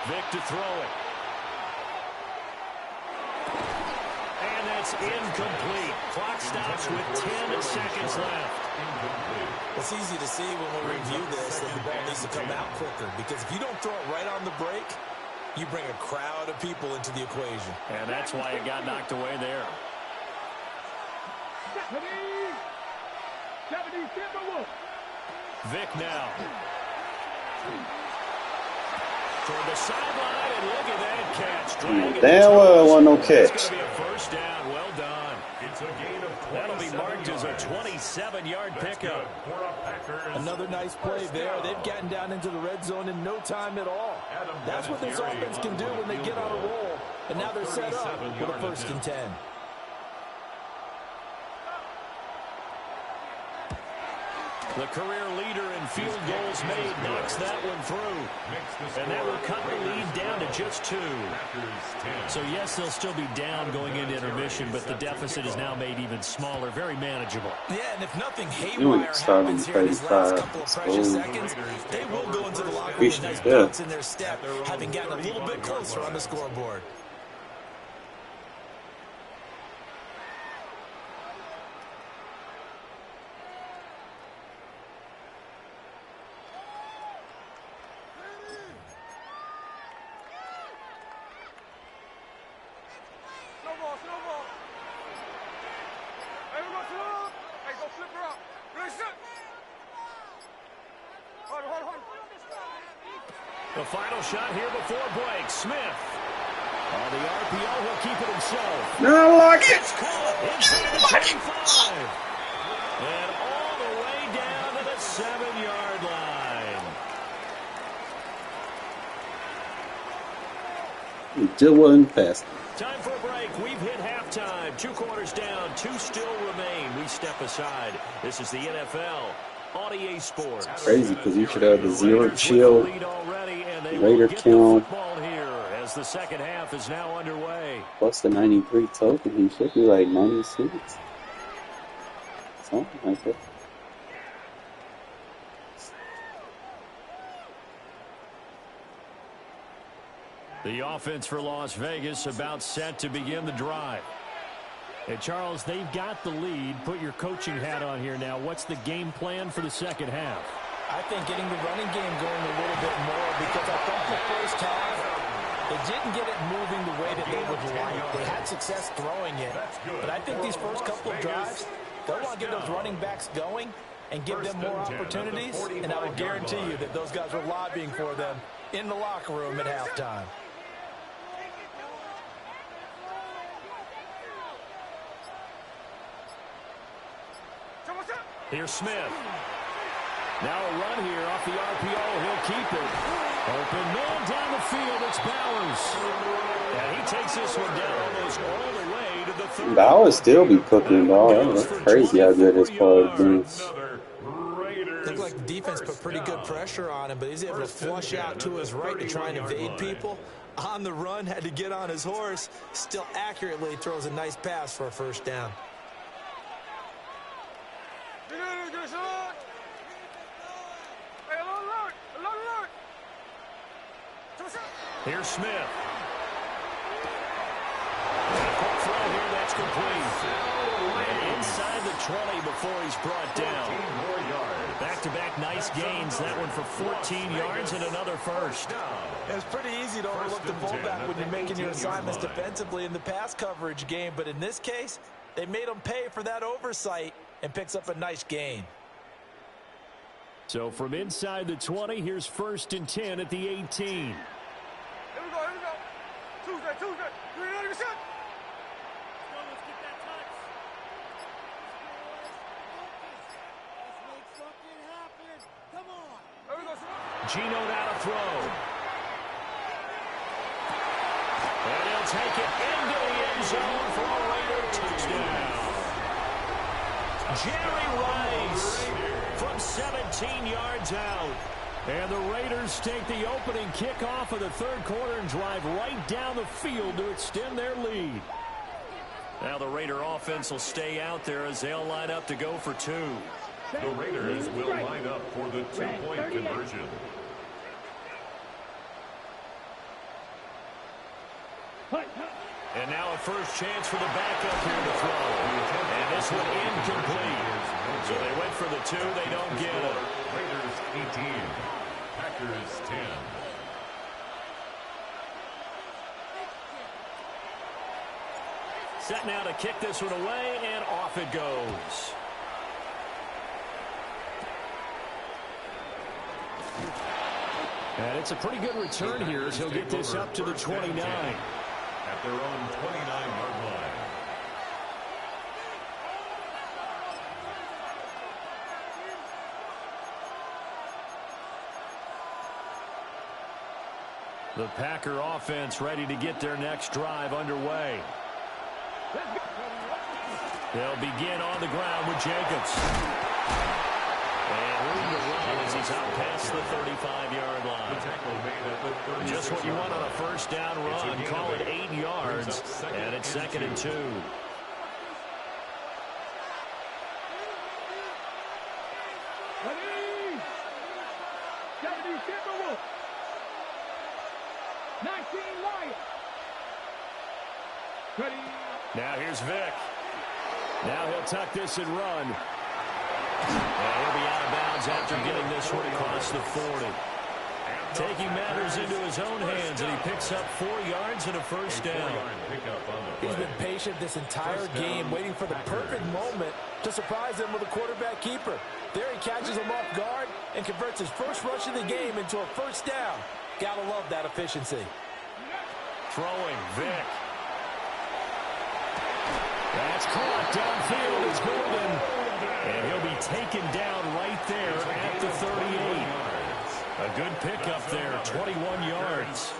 Vic to throw it. And that's incomplete. Clock stops with 10 seconds left. It's easy to see when we review this that the ball needs to come out quicker, because if you don't throw it right on the break, you bring a crowd of people into the equation. And that's why it got knocked away there. Vic now. Toward the sideline, and look at that catch. Damn well, it wasn't no catch. It's going to be a first down. Well done. It's a gain of 27 That'll be marked as a 27-yard pickup. Another nice play there. They've gotten down into the red zone in no time at all. That's what this offense can do when they get on a roll. And now they're set up with a 1st and 10. The career leader in field goals made knocks that one through. And that will cut the lead down to just 2. So, yes, they'll still be down going into intermission, but the deficit is now made even smaller, very manageable. Yeah, and if nothing haywire happens here in these last couple of precious seconds, they will go into the locker room with nice bounce in their step, having gotten a little bit closer on the scoreboard. Snowball. Hey, we go slow. Hey, go flip her up. Finish it. The final shot here before break. Smith. On the RPO, he'll keep it himself. No, I like it. It's caught inside the 25. And all the way down to the 7-yard line. It just wasn't fast. Time for a break. We've hit halftime. 2 quarters down. 2 still remain. We step aside. This is the NFL on EA Sports. Crazy because you should have the 0 chill. Raider count. As the second half is now underway. Plus the 93 token, he should be like 96. Something like that. The offense for Las Vegas about set to begin the drive. Hey, Charles, they've got the lead. Put your coaching hat on here now. What's the game plan for the second half? I think getting the running game going a little bit more, because I think the first half, they didn't get it moving the way that they would like. They had success throwing it. But I think these first couple of drives, they'll want to get those running backs going and give them more opportunities. And I will guarantee you that those guys were lobbying for them in the locker room at halftime. Here's Smith. Now a run here off the RPO. He'll keep it. Open man down the field. It's Bowers. And he takes this one down almost all the way to the 30. Bowers still be cooking ball. That's crazy how good his part is. Looked like the defense put pretty good pressure on him, but he's able to flush out to his right to try and evade people. On the run, had to get on his horse. Still accurately throws a nice pass for a first down. Here's Smith. And a quick throw here, that's complete. And inside the 20 before he's brought down. Back-to-back nice gains. That one for 14 yards and another first. It's pretty easy to overlook the fullback when you're making your assignments defensively in the pass coverage game. But in this case, they made him pay for that oversight and picks up a nice gain. So from inside the 20, here's 1st and 10 at the 18. Here we go. Tuesday. 300%. Let's get that touch. Let's make something happen. Come on. There we go. Gino now to throw. And he'll take it into the end zone for a Raider touchdown. Jerry Rice from 17 yards out. And the Raiders take the opening kickoff of the 3rd quarter and drive right down the field to extend their lead. Now the Raider offense will stay out there as they'll line up to go for 2. The Raiders will line up for the 2-point conversion. And now a first chance for the backup here to throw. And this one incomplete. So they went for the 2. They don't get it. Raiders 18. Packers 10. Set now to kick this one away, and off it goes. And it's a pretty good return here as he'll get this up to the 29. At their own 29-yard line. The Packer offense ready to get their next drive underway. They'll begin on the ground with Jacobs. And room to run as he's out past the 35-yard line. Just what you want on a first down run. Call it 8 yards. And it's 2nd and 2. Now here's Vic. Now he'll tuck this and run. And he'll be out of bounds after getting this one across the 40. Taking matters into his own hands, and he picks up 4 yards and a first down. He's been patient this entire game, waiting for the perfect moment to surprise them with a quarterback keeper. There he catches him off guard, and converts his first rush of the game into a first down. Gotta love that efficiency. Throwing, Vick. That's caught downfield. It's Golden. And he'll be taken down right there at the 38. A good pickup there, 21 yards.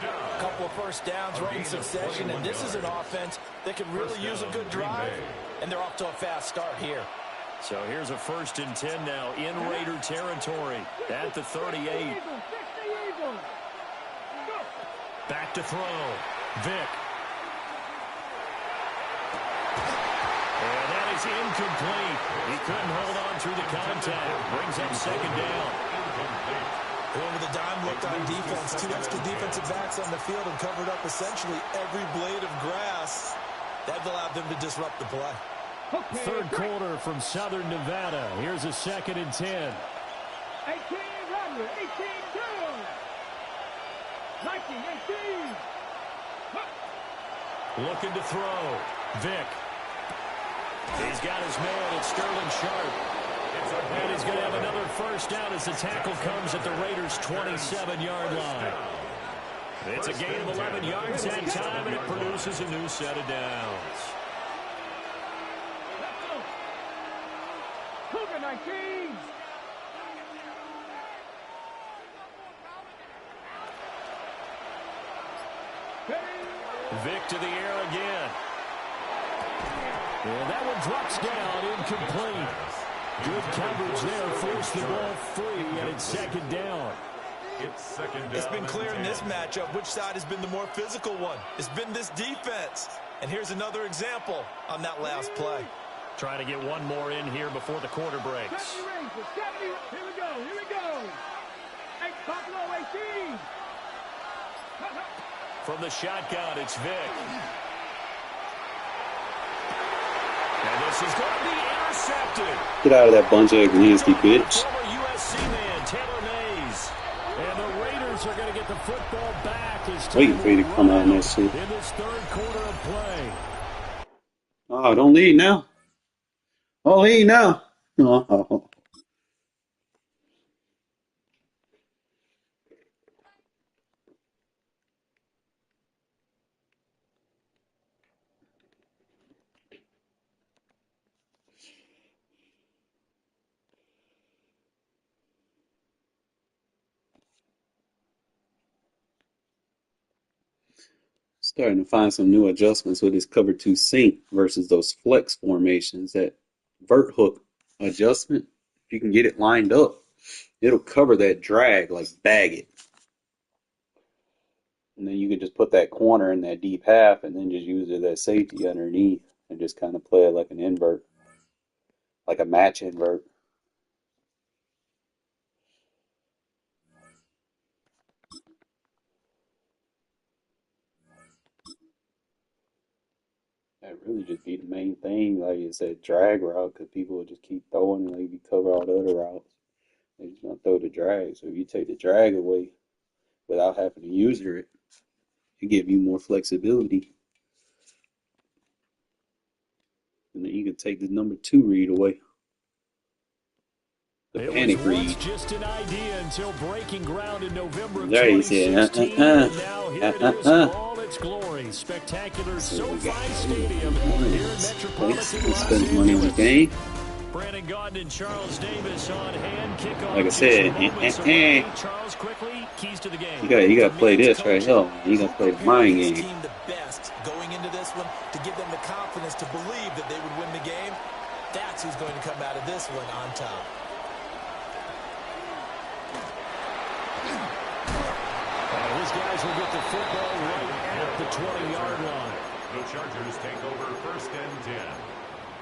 A couple of first downs right in succession, and this is an offense that could really use a good drive, and they're off to a fast start here. So here's a 1st and 10 now in Raider territory at the 38. Back to throw. Vick. And that is incomplete. He couldn't hold on through the contact. Brings up 2nd down. Going with a dime look on defense. 2 extra defensive backs on the field and covered up essentially every blade of grass. That allowed them to disrupt the play. 3rd quarter from Southern Nevada. Here's a 2nd and 10. 18 run, 18 down. 19, 18. Looking to throw. Vick. He's got his man. It's Sterling Sharp. And he's going to have another first down as the tackle comes at the Raiders' 27-yard line. It's a gain of 11 yards that time, and it produces a new set of downs. Cougar 19. Vick to the air again. And that one drops down, incomplete. Good coverage there, forced the ball free, and it's 2nd down. It's been clear in this matchup which side has been the more physical one. It's been this defense. And here's another example on that last play. Trying to get one more in here before the quarter breaks. Here we go, here we go. 8 Buffalo 18. From the shotgun, it's Vick. And this is going to be intercepted. Get out of that bunch of nasty bitch. Former USC man, Taylor Mays. And the Raiders are going to get the football back. Waiting for you to come out in that shit. In this 3rd quarter of play. Oh, don't leave now. Don't leave now. Oh. Starting to find some new adjustments with this cover 2 sync versus those flex formations. That vert hook adjustment, if you can get it lined up, it'll cover that drag, like bag it. And then you can just put that corner in that deep half and then just use it as safety underneath and just kind of play it like an invert, like a match invert. That really just be the main thing, like you said, drag route, because people will just keep throwing and like you cover all the other routes. They're just gonna throw the drag. So if you take the drag away without having to use it, it give you more flexibility. And then you can take the number 2 read away. The panic read. Just an idea until breaking ground in November of There you see it. 2016. And now here it is in all its glory. Spectacular SoFi Stadium here in metropolitan Let's spend money on the game. Brandon Gaudin and Charles Davis on hand. Kickoff. Like I said, Charles quickly, keys to the game. you gotta play this right here. You gotta play the mind game. Team the best going into this one to give them the confidence to believe that they would win the game. That's who's going to come out of this one on top. These guys will get the football right at the 20-yard line. The Chargers take over 1st and 10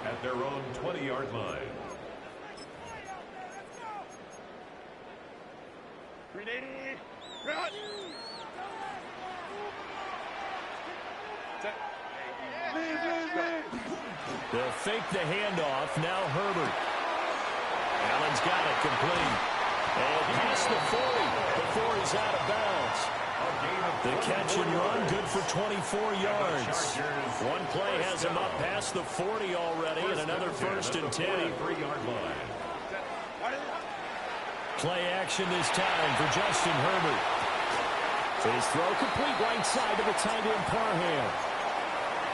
at their own 20-yard line. 380. Run. They'll fake the handoff. Now Herbert. Allen's got it complete. And past the 40 before he's out of bounds. The catch and run, good for 24 yards. One play has him up past the 40 already, and another 1st and 10. 3-yard line. Play action this time for Justin Herbert. His throw complete right side to the tight end Parham.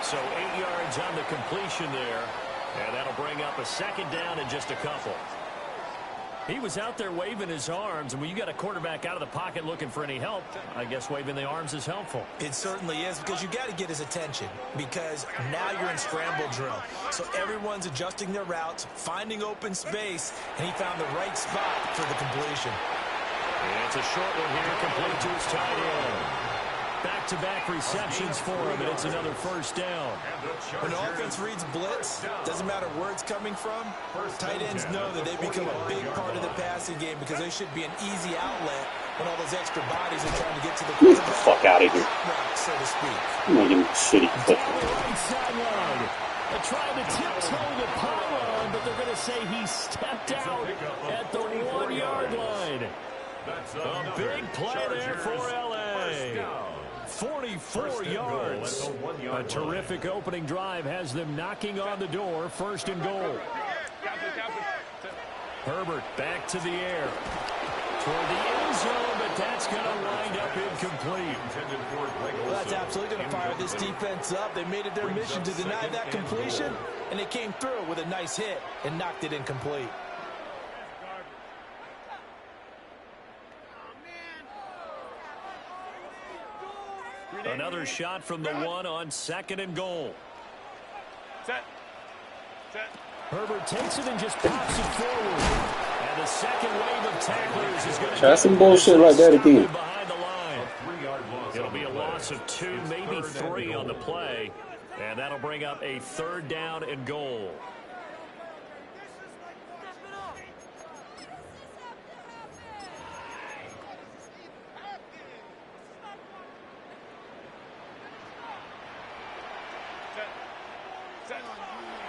So 8 yards on the completion there. And that'll bring up a second down and just a couple. He was out there waving his arms, and when you got a quarterback out of the pocket looking for any help, I guess waving the arms is helpful. It certainly is, because you got to get his attention, because now you're in scramble drill. So everyone's adjusting their routes, finding open space, and he found the right spot for the completion. And it's a short one here, complete to his tight end. Back-to-back receptions for him, and it's another first down. When the offense reads blitz, doesn't matter where it's coming from, tight ends know that they become a big part of the passing game because they should be an easy outlet when all those extra bodies are trying to get to the Get the fuck out of here. so to speak. I'm making shitty Down the right sideline. They're trying to tiptoe the pylon, but they're going to say he stepped out at the 1 yard line. A big play there for L.A. 44 yards. A terrific opening drive has them knocking on the door. First and goal. Herbert back to the air. Toward the end zone, but that's going to wind up incomplete. Well, that's absolutely going to fire this defense up. They made it their mission to deny that completion, and they came through with a nice hit and knocked it incomplete. Another shot from the one on second and goal. Set. Herbert takes it and just pops it forward. And the second wave of tacklers is going to Try some bullshit like that again. Behind the line. It'll be a loss of 2, maybe 3 on the play. And that'll bring up a third down and goal.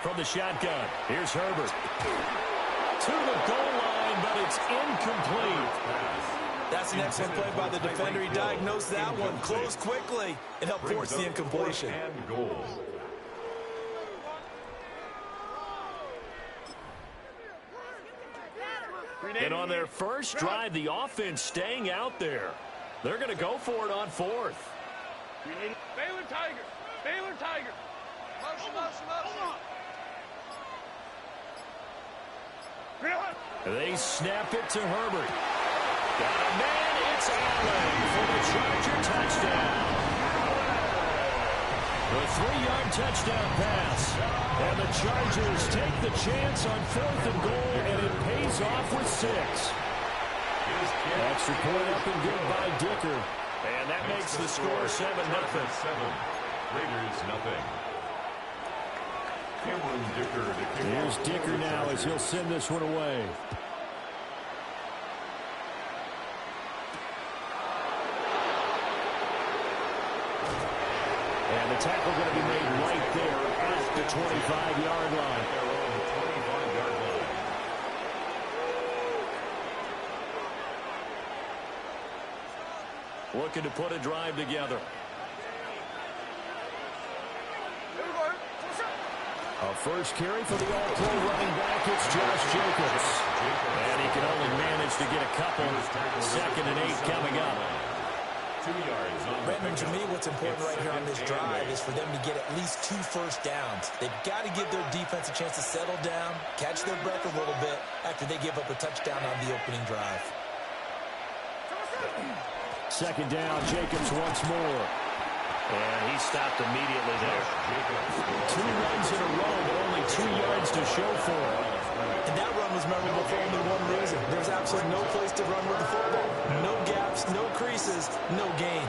From the shotgun, here's Herbert. To the goal line, but it's incomplete. That's an excellent play by the defender. He diagnosed that one, closed quickly, and helped force the incompletion. And on their first drive, the offense staying out there. They're going to go for it on fourth. Baylor Tiger. Baylor Tiger. Motion. They snap it to Herbert. Got a man, it's Allen for the Charger touchdown. The 3-yard touchdown pass. And the Chargers take the chance on 4th and goal, and it pays off with 6. Extra point up and good by Dicker. And that makes the score 7-0. Raiders nothing. Here's Dicker now as he'll send this one away. And the tackle going to be made right there at the 25-yard line. Looking to put a drive together. A first carry for the all-pro running back, it's Josh Jacobs. And he can only manage to get a couple. 2nd and 8 coming up. 2 yards. Brandon, to me, what's important right here on this drive is for them to get at least 2 first downs. They've got to give their defense a chance to settle down, catch their breath a little bit after they give up a touchdown on the opening drive. 2nd down, Jacobs once more. And he stopped immediately there. 2 runs in a row, but only 2 yards to show for it. And that run was memorable for only one reason. There's absolutely no place to run with the football. No gaps, no creases, no gain.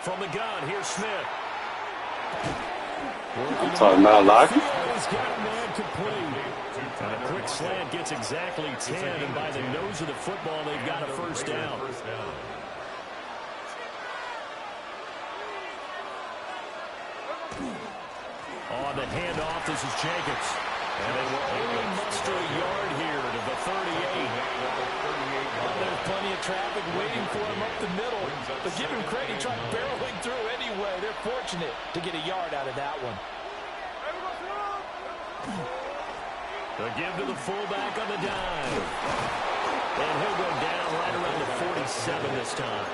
From the gun, here's Smith. I'm talking about lock. He's got a man complete. And a quick slant gets exactly 10, and by the nose of the football, they've got a first down. On the handoff, this is Jacobs. And they will only muster a yard here to the 38. Well, there's plenty of traffic waiting for him up the middle. But give him credit, he tried barreling through anyway. They're fortunate to get a yard out of that one. A give to the fullback on the dive. And he'll go down right around the 47 this time.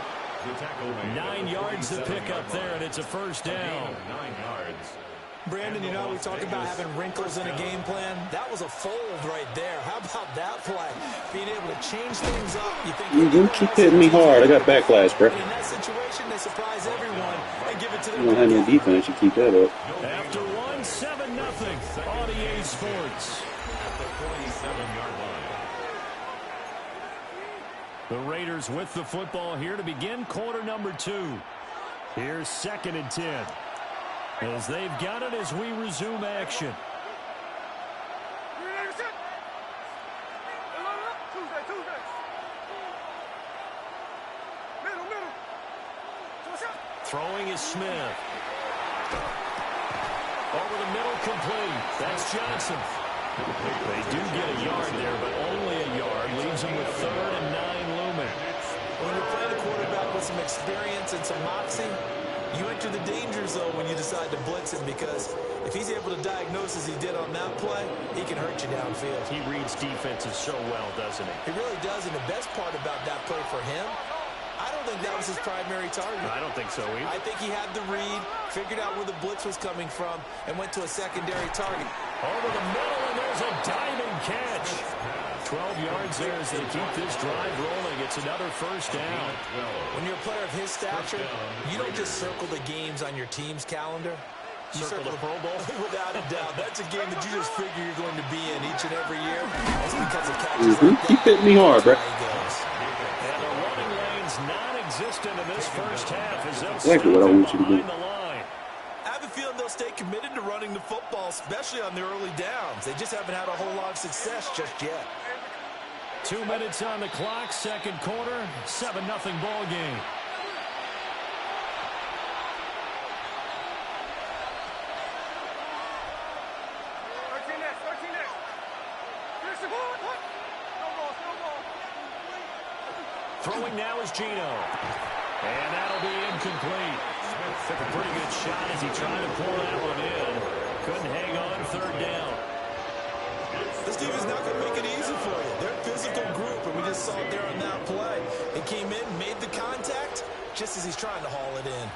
9 yards to pick up there, and it's a first down. 9 yards. Brandon, you know, we talk about having wrinkles in a game plan. That was a fold right there. How about that play? Being able to change things up. You think You keep hitting me hard. I got backlash, bro. in that situation, they surprise everyone and give it to them. You don't have no defense. You keep that up. After 1, 7-0 on EA Sports. At the 47-yard line. The Raiders with the football here to begin quarter number 2. Here's 2nd and 10. As they've got it as we resume action. Throwing is Smith. Over the middle, complete. That's Johnson. They do get a yard there, but only a yard. Leaves them with 3rd and 9 looming. When you're playing a quarterback with some experience and some moxie, you enter the danger zone when you decide to blitz him, because if he's able to diagnose as he did on that play, he can hurt you downfield. He reads defenses so well, doesn't he? He really does, and the best part about that play for him, I don't think that was his primary target. I don't think so either. I think he had the read, figured out where the blitz was coming from, and went to a secondary target. Over the middle, and there's a diving catch. 12 yards there as they keep this drive rolling. It's another first down. When you're a player of his stature, you don't just circle the games on your team's calendar. You Circle the Pro Bowl? Without a doubt. That's a game that you just figure you're going to be in each and every year. It's because of catches like that. Keep hitting me hard, bro. And the running lane's non-existent in this first half as they'll Exactly what I want you to do. behind the line. I have a feeling they'll stay committed to running the football, especially on the early downs. They just haven't had a whole lot of success just yet. 2 minutes on the clock, second quarter, 7-0 ball game. Throwing now is Gino. And that'll be incomplete. Took a pretty good shot as he tried to pull that one in. Couldn't hang on, 3rd down. This team is not going to make it easy for you. They're a physical group, and we just saw it there on that play. He came in, made the contact, just as he's trying to haul it in.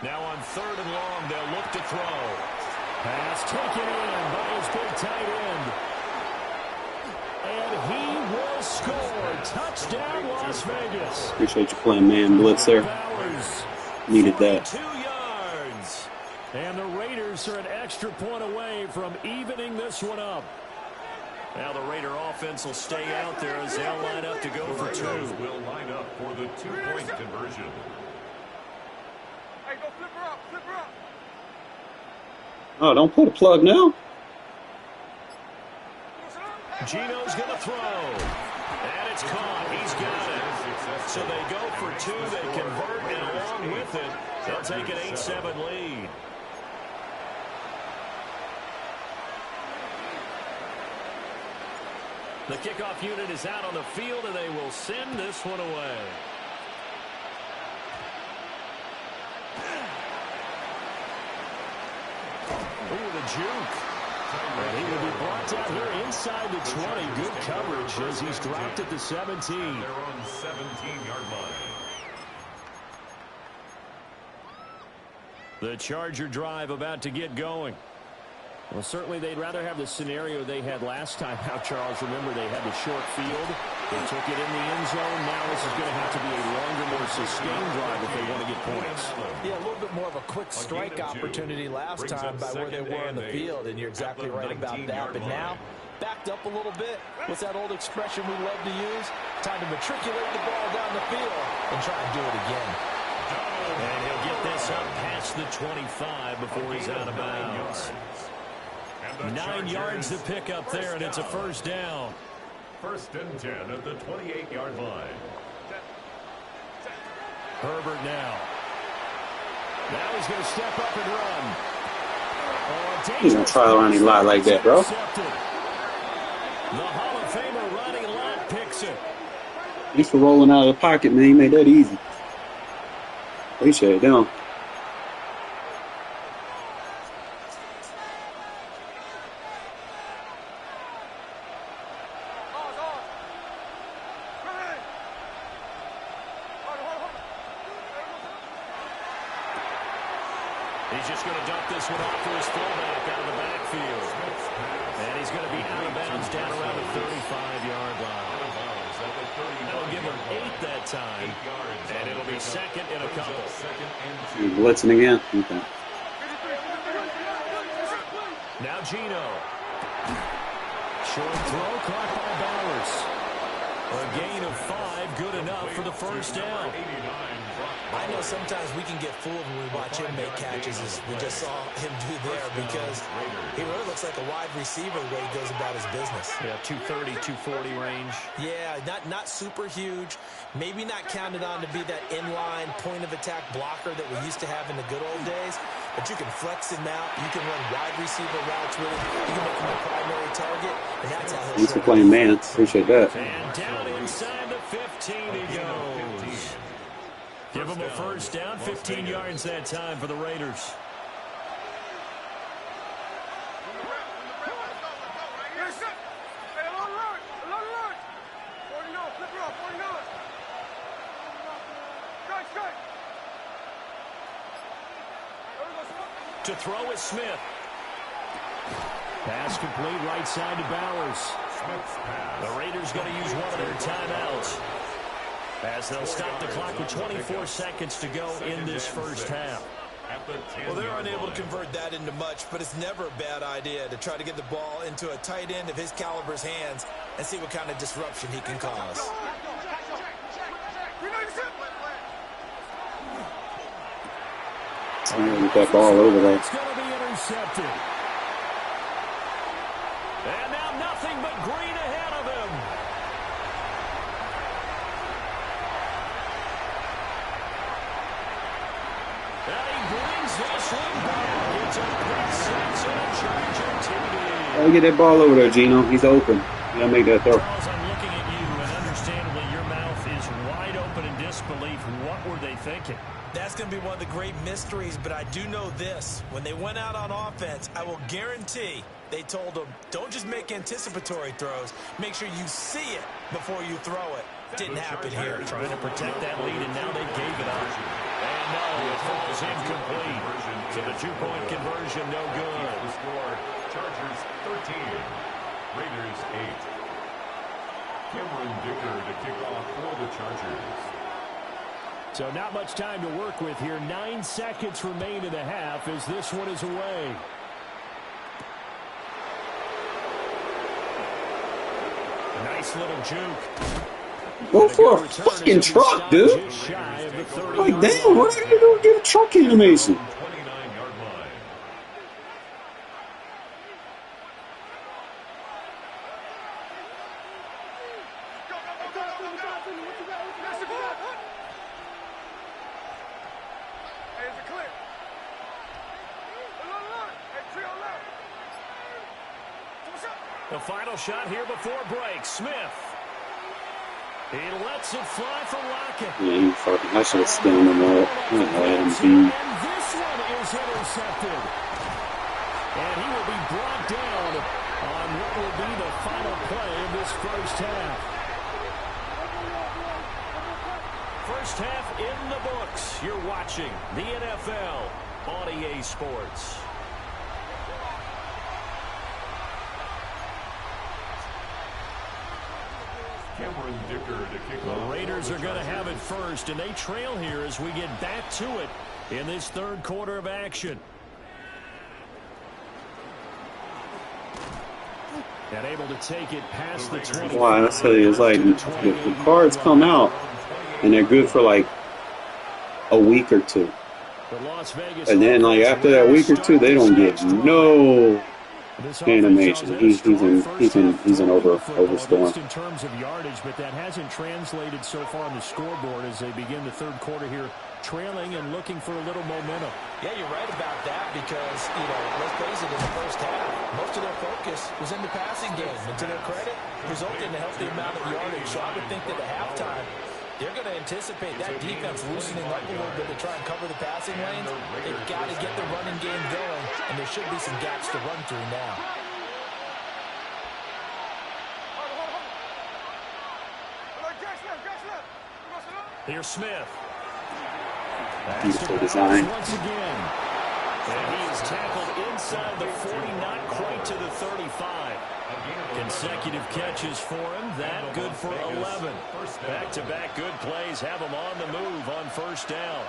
Now on 3rd and long, they'll look to throw. Pass taken in by his big tight end. And he will score. Touchdown, Las Vegas. Appreciate you playing man blitz there. Needed that. 2 yards. And the Raiders are an extra point away from evening this one up. Now the Raider offense will stay out there as they'll line up to go for 2. Will line up for the 2-point conversion. Hey, go flip her up, flip her up. Oh, don't pull the plug now. Gino's going to throw. And it's caught. He's got it. So they go for 2. They convert, and along with it, they'll take an 8-7 lead. The kickoff unit is out on the field, and they will send this one away. Ooh, the juke. And he will be brought down here inside the 20. Good coverage as he's dropped at the 17. They're on 17-yard line. The Charger drive about to get going. Well, certainly they'd rather have the scenario they had last time out, Charles. Remember, they had the short field. They took it in the end zone. Now this is going to have to be a longer, more sustained drive if they want to get points. Yeah, a little bit more of a quick strike opportunity last time by where they were on the field, and you're exactly right about that. But now, backed up a little bit. What's that old expression we love to use? Time to matriculate the ball down the field and try and do it again. And he'll get this up past the 25 before he's out of bounds. 9 yards to pick up there, and it's a first down. 1st and 10 at the 28-yard line. Herbert now. Now he's going to step up and run. Oh, He's going to try around and lie like that, bro. The Hall of Famer Ronnie Lott picks it. Thanks for rolling out of the pocket, man. You made that easy. Appreciate it. Down. He's just going to dump this one off to his fullback out of the backfield. And he's going to be out of bounds down around the 35-yard line. That'll give him 8 that time. And it'll be second and a couple. You're blitzing again? Okay. Now Gino. Short throw caught by Bowers. A gain of 5, good enough for the first down. I know sometimes we can get fooled when we watch him make catches, as we just saw him do there, because he really looks like a wide receiver the way he goes about his business. Yeah, 230, 240 range. Yeah, not super huge. Maybe not counted on to be that inline point-of-attack blocker that we used to have in the good old days, but you can flex him out. You can run wide receiver routes with him. You can make him the primary target, and that's how he'll Thanks for playing man. Appreciate that. And down inside the 15 he goes. Give him a first down, 15 yards that time for the Raiders. To throw is Smith. Pass complete right side to Bowers. The Raiders going to use one of their timeouts, as they'll stop the clock with 24 seconds to go in this first half. Well, they're unable to convert that into much, but it's never a bad idea to try to get the ball into a tight end of his caliber's hands and see what kind of disruption he can cause. I'm going to get that ball over there. It's going to be intercepted. And now nothing but green ahead of him. And he brings this one back. It's a pick six and a Charger TD. Oh, get that ball over there, Gino. He's open. You gotta make that throw. Charles, I'm looking at you, and understandably your mouth is wide open in disbelief. What were they thinking? That's going to be one of the great mysteries, but I do know this. When they went out on offense, I will guarantee they told them, don't just make anticipatory throws. Make sure you see it before you throw it. Didn't happen here. Trying to protect that lead, and now they gave it up. And no, it falls incomplete. So the two-point conversion, no good. The score, Chargers 13, Raiders 8. Cameron Dicker to kick off for the Chargers. So not much time to work with here. 9 seconds remain in the half as this one is away. Nice little juke. Go for a fucking truck, dude. Like, damn, what are you going to do? Get a truck animation. 29-yard line. The final shot here before break. Smith. He lets it fly for Lockett. Yeah, you fucking, I should have stunned him up. Let him be. And this one is intercepted. And he will be brought down on what will be the final play of this first half. First half in the books. You're watching the NFL on EA Sports. Cameron Dicker to kick The off. Raiders are going to have it first, and they trail here as we get back to it in this third quarter of action. And able to take it past the 20. Why, I tell you, it's like the cards come out and they're good for like a week or two. And then like after that week or two, they don't get no animation. He's in overstorm. In terms of yardage, but that hasn't translated so far on the scoreboard as they begin the third quarter here trailing and looking for a little momentum. Yeah, you're right about that because, let's face it, in the first half, most of their focus was in the passing game. And to their credit, resulted in a healthy amount of yardage. So I would think that at halftime, they're going to anticipate that defense loosening up a little bit to try and cover the passing lanes. They've got to get the running game going, and there should be some gaps to run through now. Here's Smith. Beautiful design. Once again. And he is tackled inside the 40, not quite to the 35. Consecutive catches for him. That good for 11. Back-to-back good plays have him on the move on first down.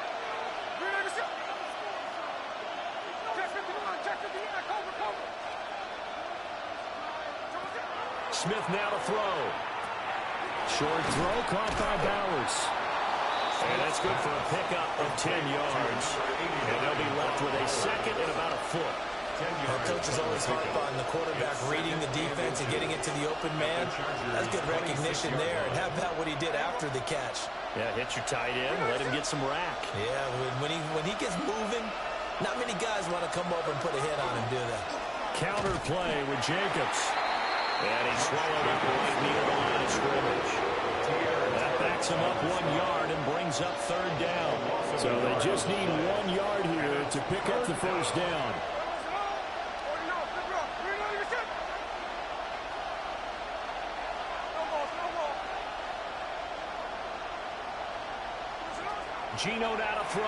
Smith now to throw. Short throw caught by Bowers. And that's good for a pickup of 10 yards. And they'll be left with a second and about a foot. Coach is always harp on the quarterback reading the defense and getting it to the open man. That's good recognition there. And how about what he did after the catch? Yeah, hit your tight end, let him get some rack. Yeah, when he gets moving, not many guys want to come over and put a hit on him, do they? Counter play with Jacobs. And he swallowed up right near the line of scrimmage. That backs him up 1 yard and brings up third down. So they just need 1 yard here to pick up the first down. Gino now to throw.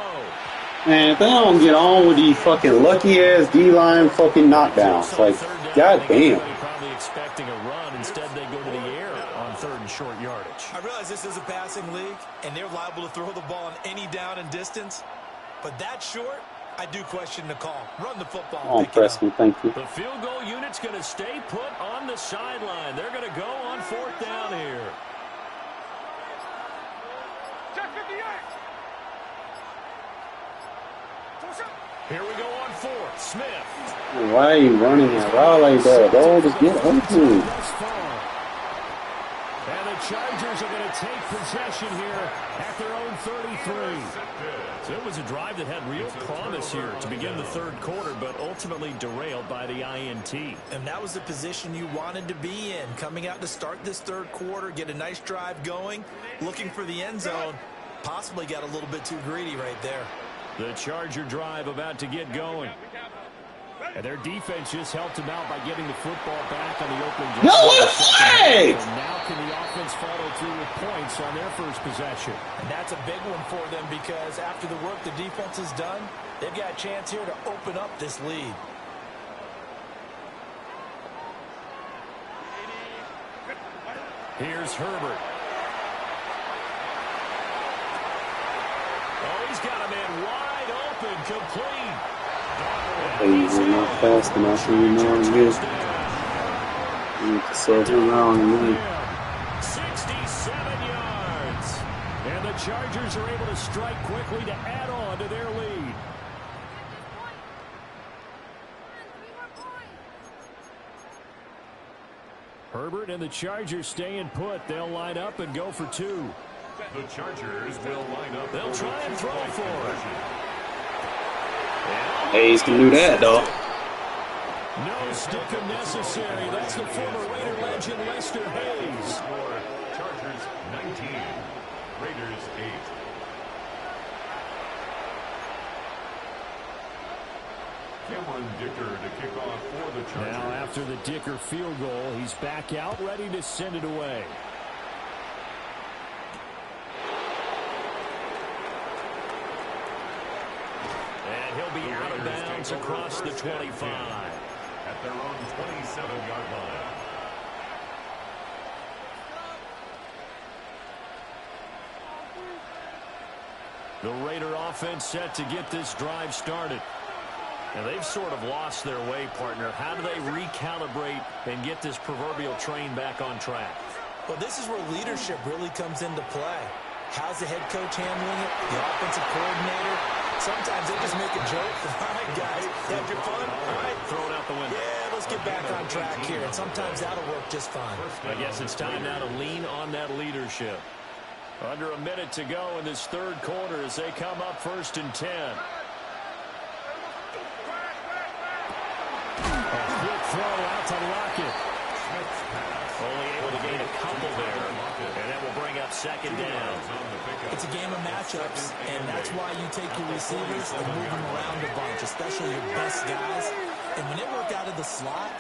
Man, if they don't get on with these fucking lucky-ass D-line fucking knockdowns, like, goddamn. Probably expecting a run. Instead, they go to the air on third and short yardage. I realize this is a passing league, and they're liable to throw the ball on any down and distance. But that short, I do question the call. Run the football. Oh, Preston, thank you. The field goal unit's going to stay put on the sideline. They're going to go on fourth down here. Check 58. Here we go on fourth. Smith. Why are you running that route like that? Oh, just get open. And the Chargers are going to take possession here at their own 33. So it was a drive that had real promise here to begin the third quarter, but ultimately derailed by the INT. And that was the position you wanted to be in, coming out to start this third quarter, get a nice drive going, looking for the end zone. Possibly got a little bit too greedy right there. The Charger drive about to get going. And their defense just helped them out by getting the football back on the opening drive. No, what a flag! And now can the offense follow through with points on their first possession? And that's a big one for them because after the work the defense has done, they've got a chance here to open up this lead. Here's Herbert. Oh, he's got a man wide open, complete. Hey, we're not fast enough anymore. You need to set him wrong again. 67 yards. And the Chargers are able to strike quickly to add on to their lead. Herbert and the Chargers staying put. They'll line up and go for two. The Chargers will line up. They'll try and throw for it. Hayes can do that, though. No stickum necessary. That's the former Raider legend, Lester Hayes. Score, Chargers 19, Raiders 8. Cameron Dicker to kick off for the Chargers. Now after the Dicker field goal, he's back out, ready to send it away. And he'll be out of bounds across the 25. At their own 27-yard line. The Raider offense set to get this drive started. And they've sort of lost their way, partner. How do they recalibrate and get this proverbial train back on track? Well, this is where leadership really comes into play. How's the head coach handling it? The offensive coordinator? Sometimes they just make a joke. All right, guys, had your fun? All right, throw it out the window. Yeah, let's get back on track here. And sometimes that'll work just fine. I guess it's time now to lean on that leadership. Under a minute to go in this third quarter as they come up 1st and 10. A quick throw out to Lockett. Only able to gain a couple there, and that will bring up 2nd down. It's a game of matchups, and that's why you take your receivers and move them around a bunch, especially your best guys. And when they work out of the slot,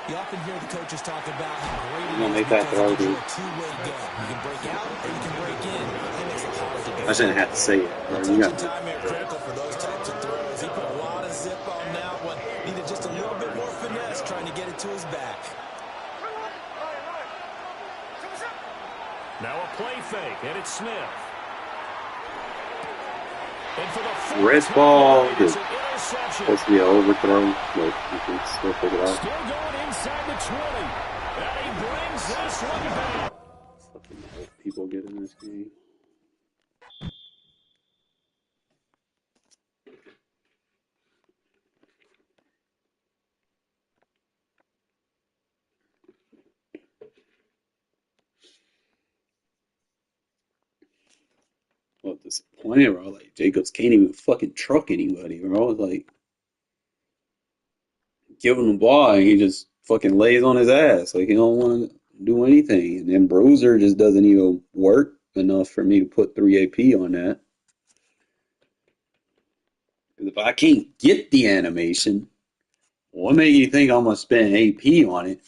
you often hear the coaches talk about how great it is because it gives you a two-way go. You can break out or you can break in. That makes it hard to do. I shouldn't have to say it, bro. You got time here critical for those types of throws. He put a lot of zip on that one. Needed just a little bit more finesse trying to get it to his back. Now a play fake, and it's Smith. And for the red ball. It's an interception. Supposed to be an overthrow, but you can still pick it off. Still going inside the 20. And he brings this one back. Fucking hope people get in this game. Well, disappointed, bro. Like, Jacobs can't even fucking truck anybody, bro. Like, give him the ball and he just fucking lays on his ass. Like, he don't want to do anything. And then Bruiser just doesn't even work enough for me to put 3 AP on that. Because if I can't get the animation, what makes you think I'm going to spend AP on it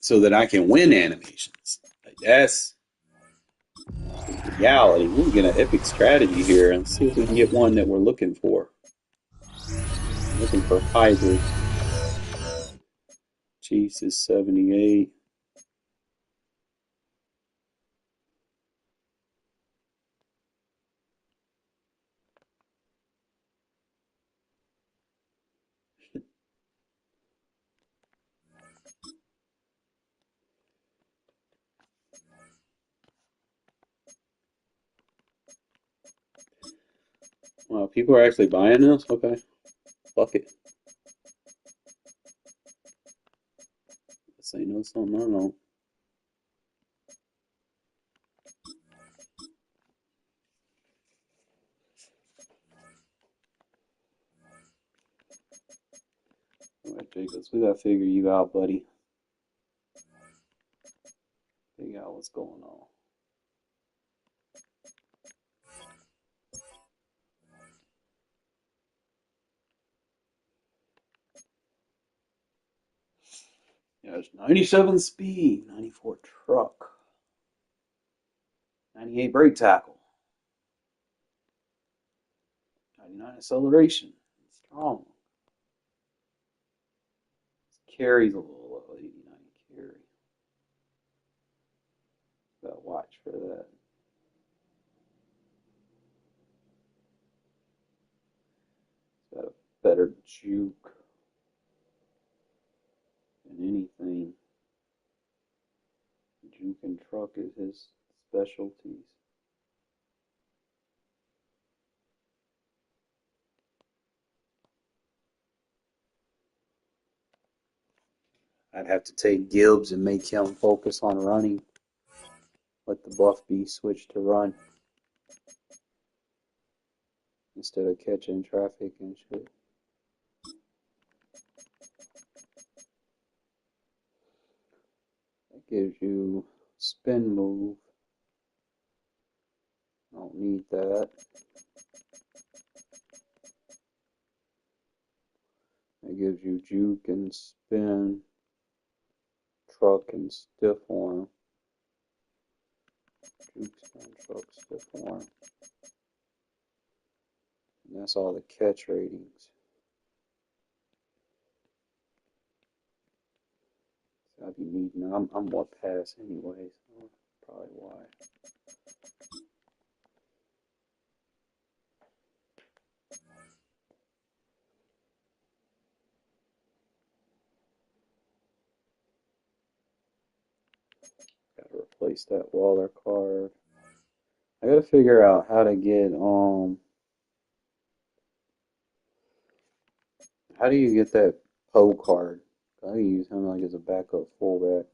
so that I can win animations? Like, that's reality. We're get an epic strategy here and see if we can get one that we're looking for. Looking for hybrid. Chiefs is 78. Wow, people are actually buying this? Okay. Fuck it. This ain't no something I don't know. Alright, Jacobs, we gotta figure you out, buddy. Figure out what's going on. Yeah, it's 97 speed, 94 truck, 98 brake tackle, 99 acceleration. Strong. Carries a little low, 89 carry. Gotta watch for that. Got a better juke than anything. Juke and truck is his specialties. I'd have to take Gibbs and make him focus on running. Let the buff be switched to run instead of catching traffic and shit. That gives you spin move. Don't need that. That gives you juke and spin, truck and stiff arm. Juke, spin, truck, stiff arm. And that's all the catch ratings. I'd be needing. I'm more pass anyway, so probably why. Gotta replace that Waller card. I gotta figure out how to get how do you get that Poe card? I can use him like as a backup fullback.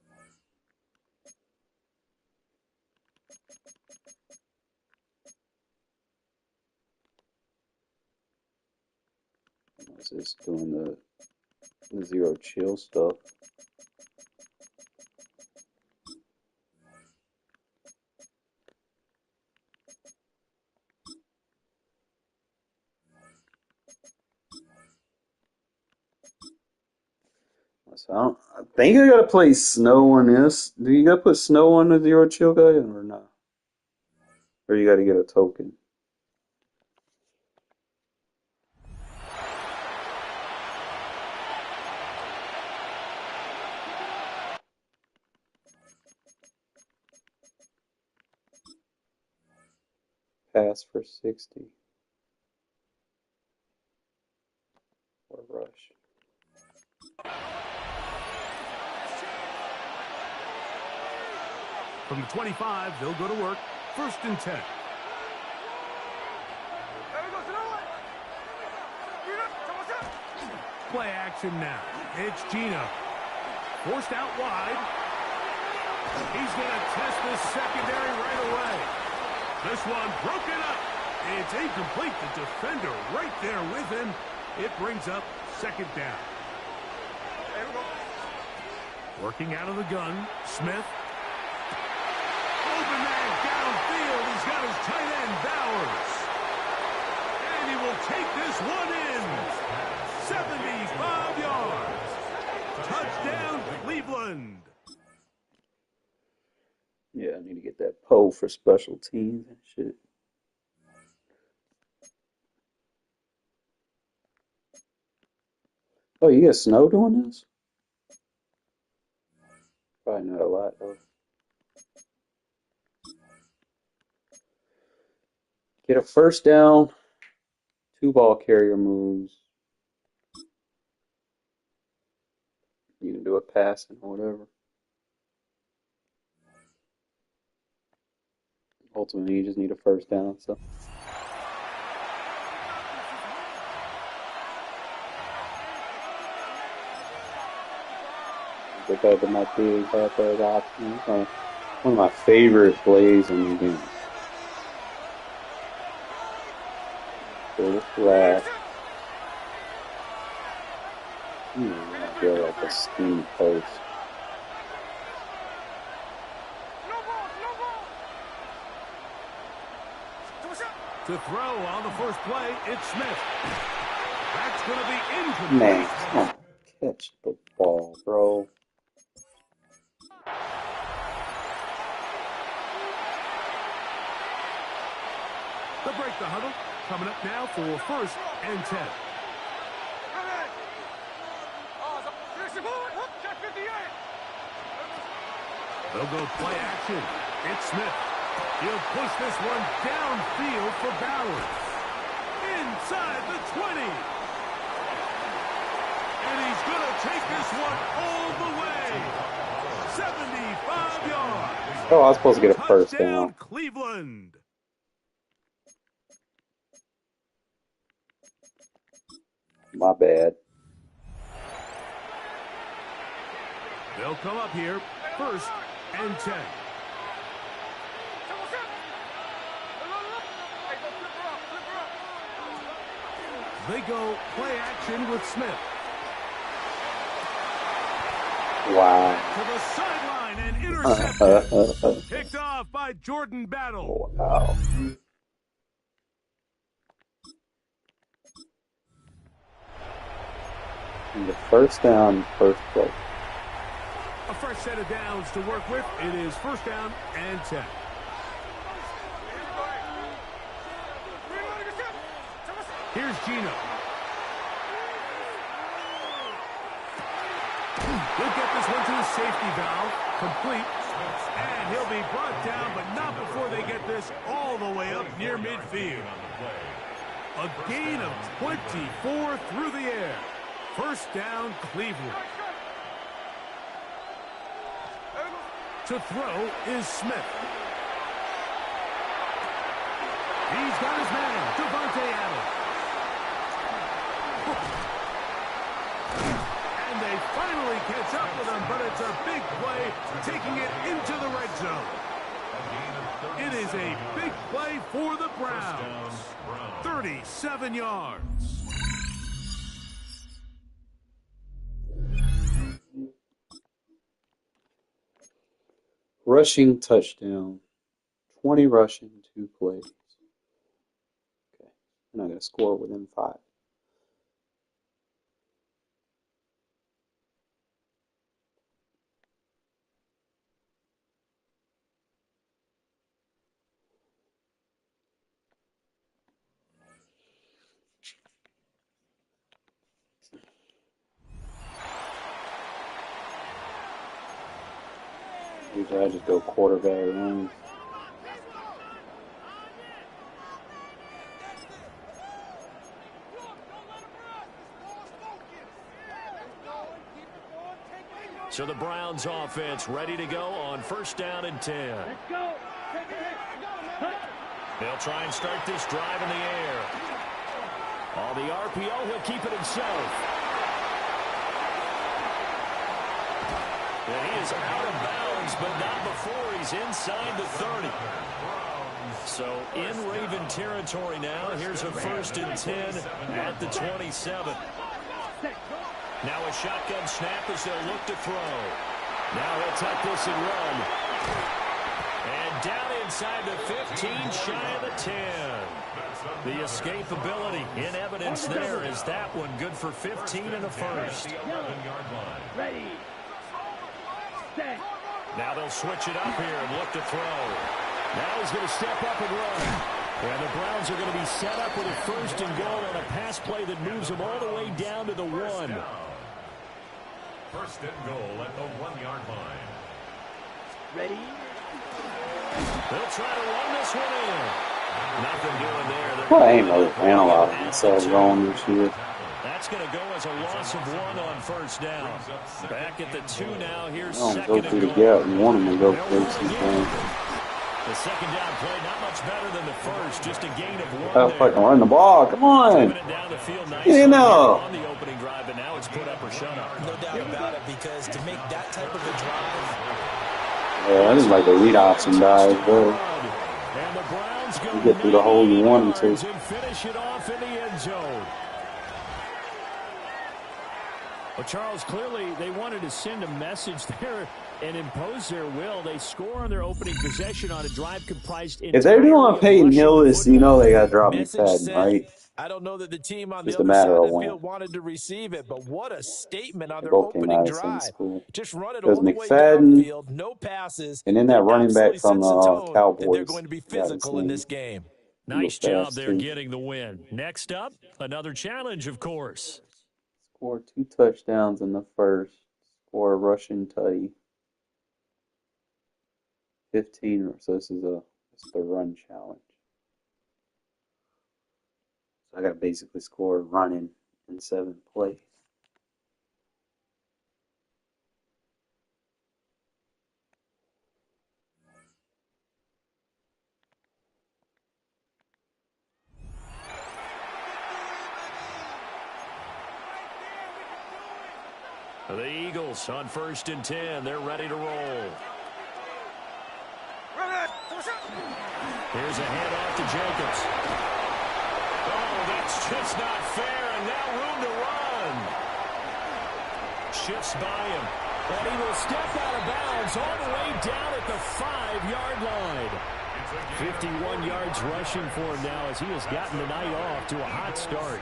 was just doing the zero chill stuff. So I think I gotta play snow on this. Do you gotta put snow on the zero chill guy or not? Or you gotta get a token? Pass for 60. Or rush. From the 25, they'll go to work. 1st and 10. Play action now. It's Gino. Forced out wide. He's going to test this secondary right away. This one broken up. It's incomplete. The defender right there with him. It brings up 2nd down. Working out of the gun. Smith. Open man downfield. He's got his tight end, Bowers. And he will take this one in. 75 yards. Touchdown, Cleveland. Yeah, I need to get that pole for special teams and shit. Oh, you get snow doing this? Probably not a lot, though. Get a 1st down, 2 ball carrier moves. You can do a passing or whatever. Ultimately, you just need a 1st down, so. Because of my big half-ass option. One of my favorite plays in the game. So this flat. I feel like a steam post. To throw on the first play, it's Smith. That's going to be incomplete. Man, come on. Catch the ball, bro. They'll break the huddle. Coming up now for 1st and 10. They'll go play action. It's Smith. He'll push this one downfield for Bowers. Inside the 20. And he's going to take this one all the way. 75 yards. Oh, I was supposed to get a 1st down. Cleveland. My bad. They'll come up here. 1st and 10. They go play action with Smith. Wow. To the sideline and intercepted. Picked off by Jordan Battle. Wow. And the 1st down, 1st play. A fresh set of downs to work with. It is 1st down and 10. Here's Gino. He'll get this one to his safety valve. Complete. And he'll be brought down, but not before they get this all the way up near midfield. A gain of 24 through the air. 1st down, Cleveland. To throw is Smith. He's got his man, Devontae Adams. And they finally catch up with him, but it's a big play, taking it into the red zone. It is a big play for the Browns. 37 yards. Rushing touchdown. 20 rushing, 2 plays. Okay. I'm not going to score within 5. Usually I just go quarterback runs. So the Browns offense ready to go on 1st down and 10. They'll try and start this drive in the air. On the RPO, he'll keep it himself. And he is out of bounds, but not before he's inside the 30. So in Raven territory now. Here's a 1st and 10 at the 27. Now a shotgun snap as they'll look to throw. Now he'll tuck this and run. And down inside the 15, shy of the 10. The escapability in evidence there is that one good for 15 and a 1st. Ready. Set. Now they'll switch it up here and look to throw. Now he's going to step up and run. And the Browns are going to be set up with a 1st and goal on a pass play that moves them all the way down to the 1. 1st and goal at the 1-yard line. Ready? They'll try to run this one in. Nothing doing there. Well, I ain't really ran a lot of themselves wrong this year. That's going to go as a loss of 1 on 1st down. Back at the 2 now. Here's I don't 2nd go and through the goal. gap and want them to go places, man. The 2nd down play, not much better than the 1st, just a gain of 1 Stop there. fucking running the ball. Come on. Moving it down the field nicely You know. on the opening drive, but now it's put up or shut up. No doubt about it, because to make that type of a drive. Yeah, I just like the read option dive, bro. And the Browns go You get through the hole you want them to. and finish it off in the end zone. Well, Charles, clearly they wanted to send a message there and impose their will. They score on their opening possession on a drive comprised If they're doing of Peyton rushing Hill, the this, you know they got to drop Message McFadden, sent. right? I don't know that the team on Just the a other matter side of of the when. field wanted to receive it, but what a statement on They their both came opening out of the same drive. school. Just run it Because all the way McFadden downfield, no passes. and then that running back Absolutely from sets the tone that they're Cowboys, going to be forgot his physical in name. this game. He Nice looked job fast there too. getting the win. Next up, another challenge, of course. Scored 2 touchdowns in the 1st. Score a rushing tutty. 15. So this is the run challenge. So I got to basically score running in 7 plays. The Eagles on 1st and 10. They're ready to roll. Here's a handoff to Jacobs. Oh, that's just not fair, and now room to run. Shifts by him, and he will step out of bounds all the way down at the 5-yard line. 51 yards rushing for him now as he has gotten the night off to a hot start.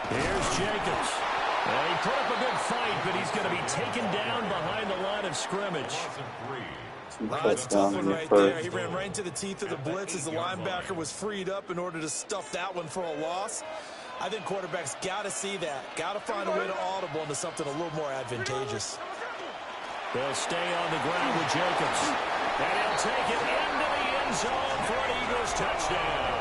Here's Jacobs. He put up a good fight, but he's going to be taken down behind the line of scrimmage. That's a tough one right there. He ran right into the teeth of the blitz as the linebacker was freed up in order to stuff that one for a loss. I think quarterbacks got to see that. Got to find a way to audible into something a little more advantageous. They'll stay on the ground with Jacobs. And he'll take it into the end zone for an Eagles touchdown.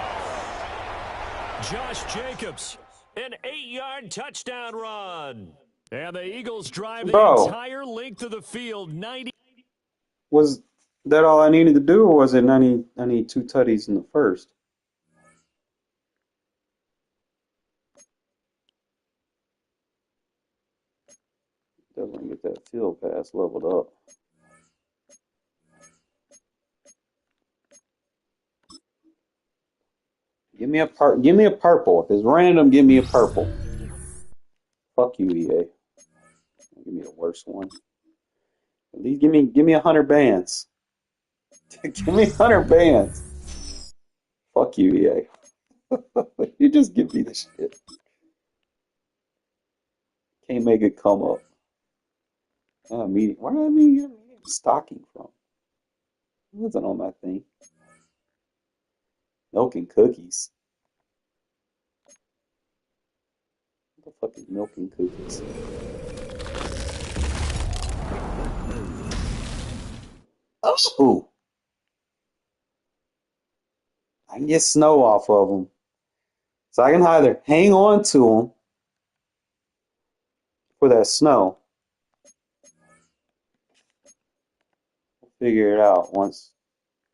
Josh Jacobs, an 8-yard touchdown run. And the Eagles drive the entire length of the field, 90. Was that all I needed to do, or was it I need 2 tutties in the 1st? Doesn't get that field pass leveled up. Give me a purple. If it's random, give me a purple. Fuck you, EA. Give me the worst one. At least give me 100 bands. Give me 100 bands. Fuck you, EA. You just give me the shit. Can't make it come up. Meeting. Where did I get stocking from? It wasn't on my thing. Milk and cookies. What the fuck is milk and cookies? Oh! I can get snow off of them. So I can either hang on to them for that snow. We'll figure it out once.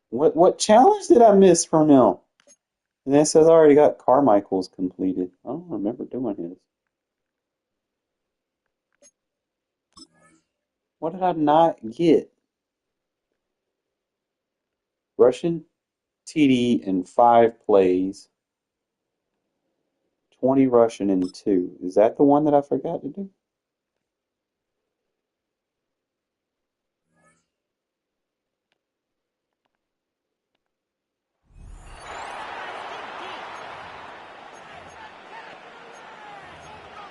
What challenge did I miss from him? And then it says I already got Carmichael's completed. I don't remember doing his. What did I not get? Russian TD in 5 plays. 20 rushing in 2. Is that the one that I forgot to do?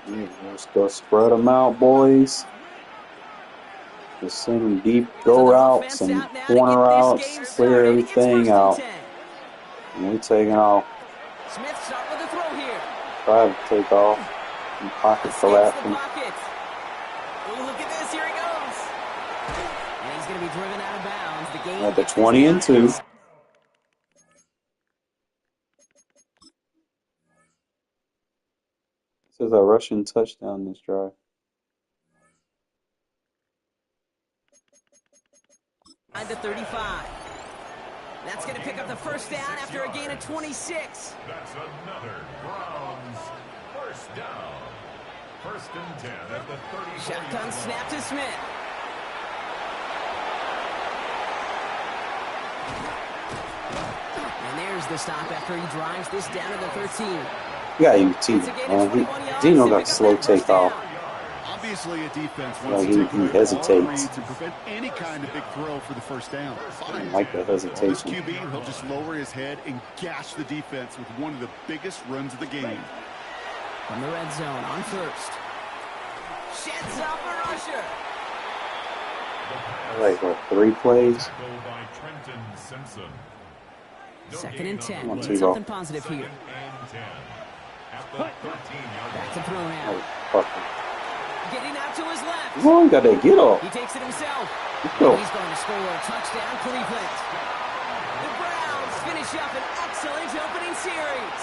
Yeah, let's go spread them out, boys. Just send them deep go routes and corner routes, clear everything out. And we're taking off. Smith start with a throw here. Try to take off and pocket collapsing. Oh, look at this. Here he goes. And he's going to be driven out of bounds. The game At the 20 and 2. This is a Russian touchdown this drive. The 35. That's going to pick up the first down after a gain of 26. That's another Browns first down. First and 10 at the 30. Shotgun snap to Smith. And there's the stop after he drives this down to the 13. You gotta use Tino. Dino got a slow takeoff. Obviously, a defense wants to he hesitates. to prevent any kind of big throw for the first down. I like that This hesitation. QB, he'll just lower his head and gash the defense with one of the biggest runs of the game. From the red zone on first. Sheds off a rusher. Like what, 3 plays? Second and 10. Come on, Need Tebow. something positive here. Back to throw now. Oh, fuck. Getting out to his left. Come on, got that get off. He takes it himself. Let's go. And he's going to score a touchdown, Cleveland. The Browns finish up an excellent opening series.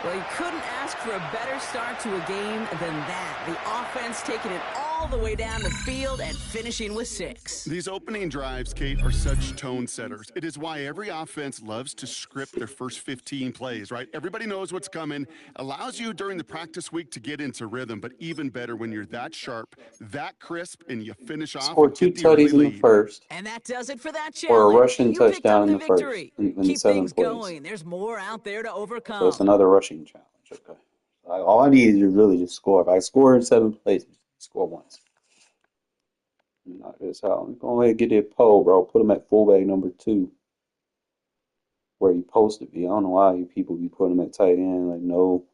Well, you couldn't ask for a better start to a game than that. The offense taking it all the way down the field and finishing with 6. These opening drives, Kate, are such tone setters. It is why every offense loves to script their first 15 plays, right? Everybody knows what's coming. Allows you during the practice week to get into rhythm, but even better when you're that sharp, that crisp, and you finish off. Scored 2 tutties in the first. And that does it for that challenge. Or a Russian You picked touchdown up in the first. victory. In Keep 7 things plays. going. There's more out there to overcome. So it's another rushing challenge. Okay. All I need is to really just score. If I score in 7 plays, score once. Knock this out. Go ahead and get that pole, bro. Put him at fullback number 2. Where he supposed to be. I don't know why you people be putting him at tight end. Like, no.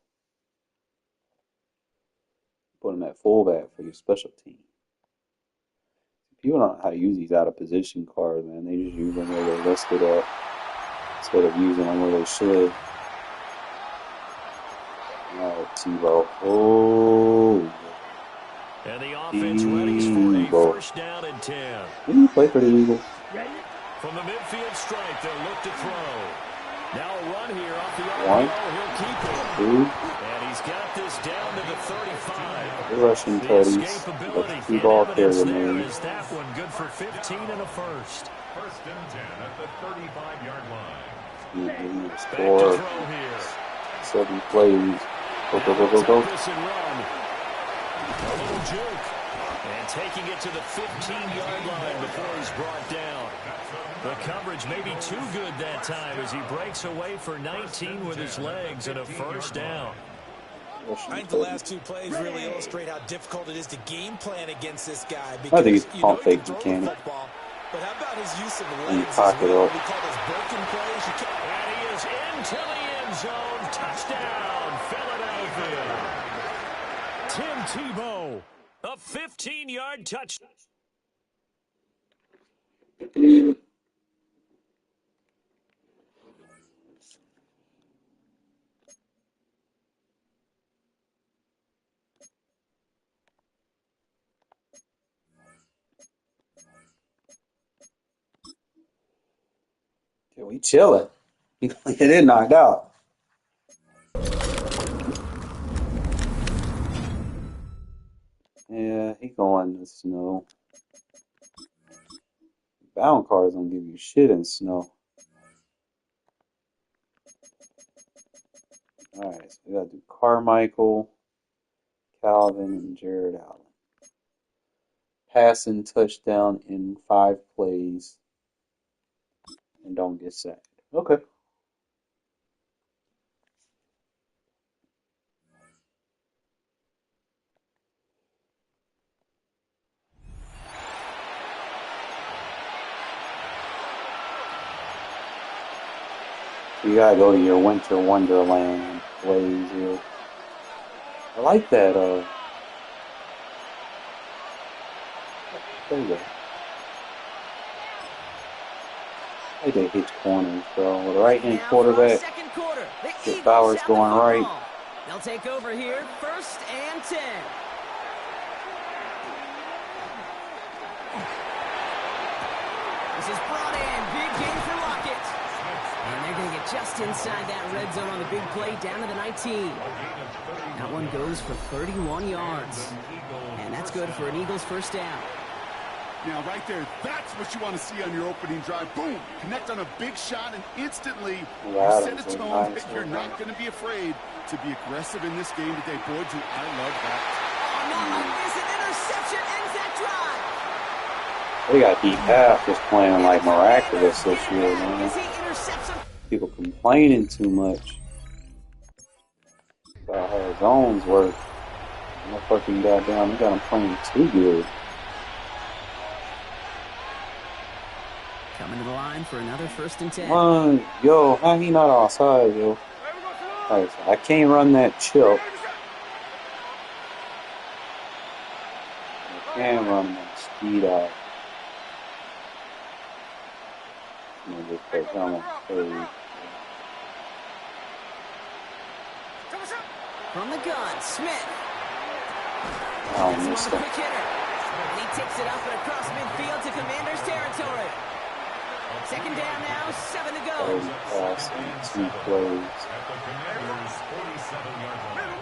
Put him at fullback for your special team. People don't know how to use these out of position cards, man. They just use them where they're listed up instead of using them where they should. Alright, Tebow. Oh. And the offense readies for a first down and 10. Didn't you play for the Eagles? From the midfield stripe, they'll look to throw. Now a run here off the One, RPO. He'll keep it. 2. And he's got this down to the 35. The Russian The tutties. escapability That's and 2 ball evidence carrier, there man. is that one good for 15 and a first. First and 10 at the 35-yard line. Back to Score throw here. 7 plays. Go, go, go, go, go. Take this and run. A little juke. And taking it to the 15-yard line before he's brought down. The coverage may be too good that time as he breaks away for 19 with his legs and a first down. I think the last two plays really illustrate how difficult it is to game plan against this guy I think because it's you know pump he can fake throw the mechanic. football, but how about his use of And you legs as pocket well? up. We call those broken plays. You can't... And he is into the end zone. Touchdown, Philadelphia. Tim Tebow, a 15-yard touchdown. Yeah, we chilling. He did knocked out. Yeah, he going in the snow. Bound cars don't give you shit in snow. Alright, so we gotta do Carmichael, Calvin, and Jared Allen. Passing touchdown in 5 plays and don't get sacked. Okay. You gotta go to your winter wonderland plays here. I like that, there you go. I like they hit corners, bro. With a right-hand quarterback, get Bowers going right. They'll take over here, 1st and 10. This is brought in. Big gain for Lockett. And they're going to get just inside that red zone on the big play, down to the 19. That one goes for 31 yards. And that's good for an Eagles first down. Now, right there, that's what you want to see on your opening drive. Boom! Connect on a big shot, and instantly you set a tone that you're not going to be afraid to be aggressive in this game today. Boy, do I love that. Oh, not like this. An interception ends that drive. They got deep half just playing like miraculous this year, man. People complaining too much about how his zones work. No fucking goddamn, you got him playing too good. Coming to the line for another 1st and 10. Yo, how he not outside, yo? Alright, so I can't run that chip. I can run that speed out. I'm gonna just put down on third. From the gun, Smith. Oh, missed Quick him. hitter. And he takes it up and across midfield to Commander's territory. 2nd down now, 7 to go. Pass in 2 plays.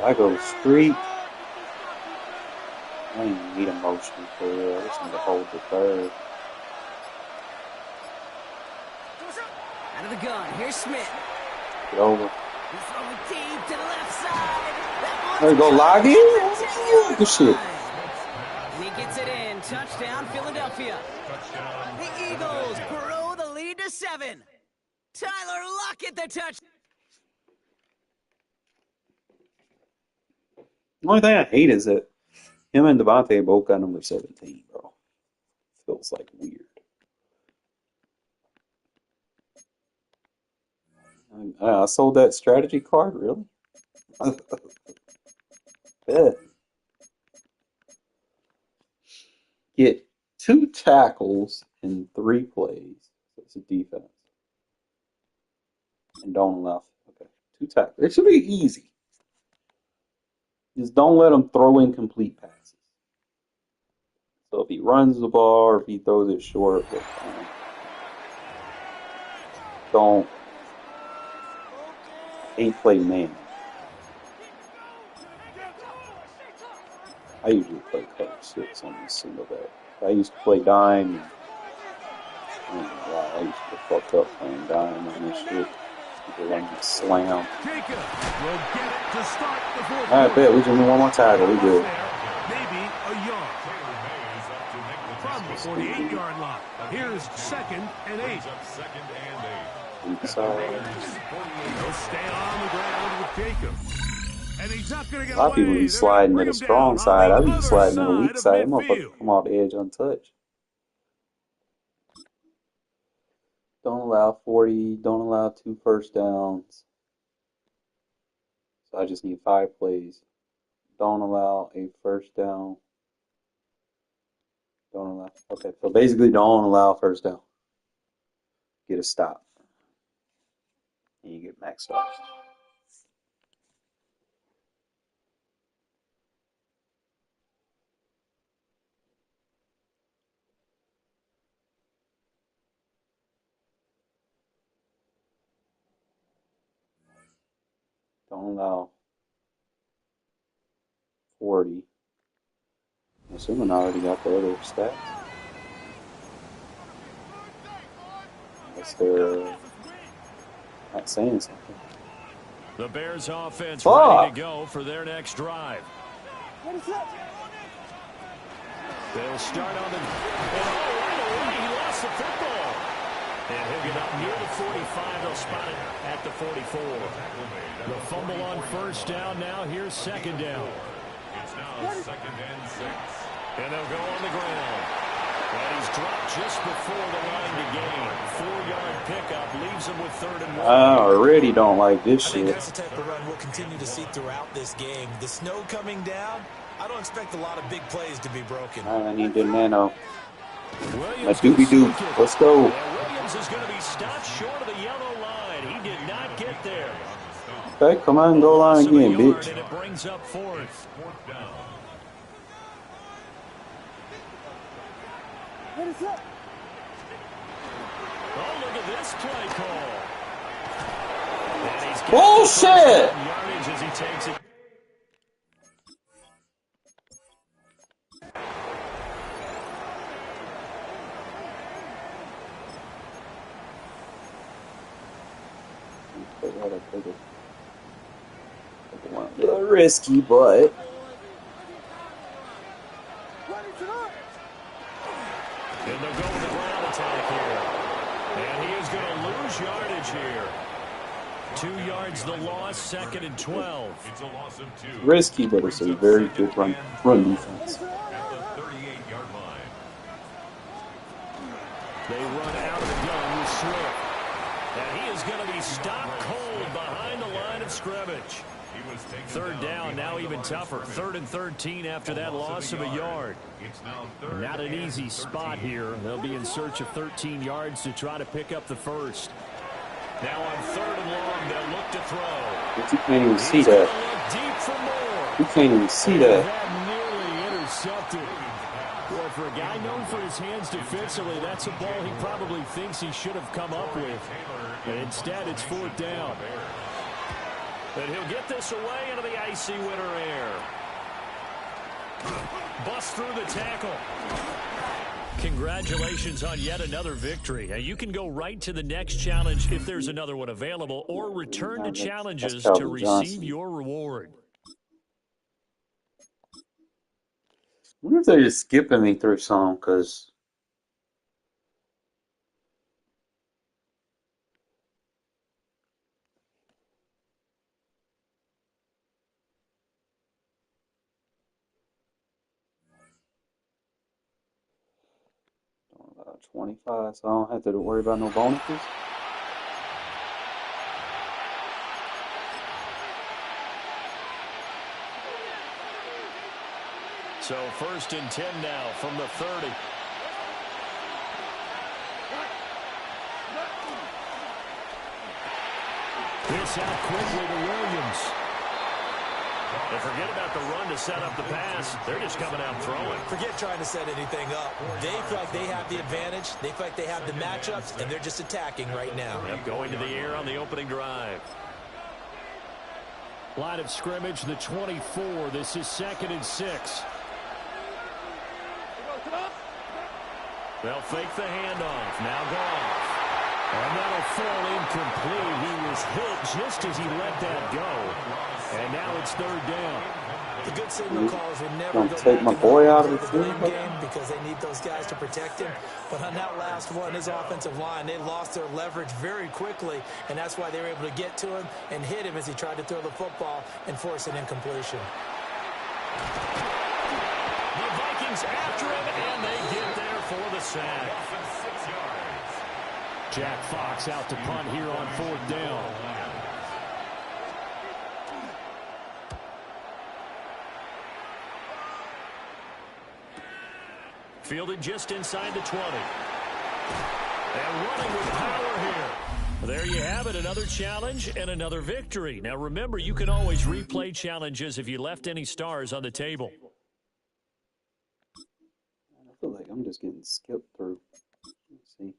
I go street. I don't even need a motion for real. I just need to hold the third. Out of the gun, here's Smith. Get over. He's throwing deep to the left side. There you go, Loggy. Good shit. And he gets it in. Touchdown, Philadelphia. The Eagles grow the lead to 7. Tyler Lockett, the touch. The only thing I hate is that him and Devontae both got number 17, bro. Feels like weird. I sold that strategy card, really? Bet. Get 2 tackles in 3 plays. So it's a defense. And don't allow. Okay, 2 tackles. It should be easy. Just don't let him throw incomplete passes. So if he runs the ball or if he throws it short, don't. Ain't play man. I usually play cover 6 on this single back. I used to play dime. And, I used to get fucked up playing dime on this shit. People run the slam. Alright, bet. We just need 1 more tackle. We good. Maybe a yard. From the 48-yard line. Here's 2nd and 8. Inside. He'll stay on the ground with Jacobs. And he's not going to A get lot of people away. be They're going to sliding to bring the him down strong on side. I the be other sliding to the weak side of side. That motherfucker midfield. come off the edge untouched. Don't allow 40. Don't allow 2 first downs. So I just need 5 plays. Don't allow a first down. Don't allow. Okay, so basically don't allow first down. Get a stop. And you get max stars. Don't allow 40. I'm assuming I already got the other stats. Unless they're not saying something. The Bears offense Fuck! ready to go for their next drive. They'll start on the... right away, he lost the football. And he'll get up near the 45. They'll spot it at the 44. The fumble on first down now. Here's second down. It's now 2nd and 6. And they'll go on the ground. And he's dropped just before the line to gain. 4-yard pickup leaves him with 3rd and 1. I already don't like this I think shit. that's the type of run we'll continue to see throughout this game. The snow coming down, I don't expect a lot of big plays to be broken. I need the nano. Williams A doobie-doo. Let's go. And Williams is going to be stopped short of the yellow line. He did not get there. Okay, come on, go line again, bitch. And it brings up 4th. 4th down. Oh, look at this play call. And he's got Bullshit! the yardage as he takes it. A little risky, but And they'll go with the ground attack here. And he is going to lose yardage here. 2 yards the loss, 2nd and 12. It's a loss of 2. risky, but it's a very good run defense. At the 38-yard line. They run out of the gun with Swift. And he is going to be stopped cold behind the line of scrimmage. He was taken 3rd down, now even tougher. 3rd and 13 after that loss of a yard. It's now 3rd. Not an easy spot here. They'll be in search of 13 yards to try to pick up the first. Now on 3rd and long, they'll look to throw. But you can't even see He's that. gonna look deep for more. You can't even see that. That nearly intercepted. Boy, for a guy known for his hands defensively, that's a ball he probably thinks he should have come up with. And instead, it's 4th down. And he'll get this away into the icy winter air. Bust through the tackle. Congratulations on yet another victory. You can go right to the next challenge if there's another one available, or return to challenges to receive your reward. I wonder if they're just skipping me through some, because about 25, so I don't have to worry about no bonuses. So 1st and 10 now from the 30. This out quickly to Williams. And forget about the run to set up the pass. They're just coming out throwing. Forget trying to set anything up. They feel like they have the advantage. They feel like they have the matchups, and they're just attacking right now. Yep, going to the air on the opening drive. Line of scrimmage, the 24. This is 2nd and 6. They'll fake the handoff. Now gone. And that'll fall incomplete. He was hit just as he let that go. And now it's 3rd down. The good signal calls would never Don't go take back my and boy help out him of play the the blame field. game because they need those guys to protect him. But on that last one, his offensive line, they lost their leverage very quickly, and that's why they were able to get to him and hit him as he tried to throw the football and force an incompletion. The Vikings after him, and they get there for the sack. Jack Fox out to punt here on 4th down. Fielded just inside the 20. And running with power here. There you have it, another challenge and another victory. Now remember, you can always replay challenges if you left any stars on the table. I feel like I'm just getting skipped through. Let's see.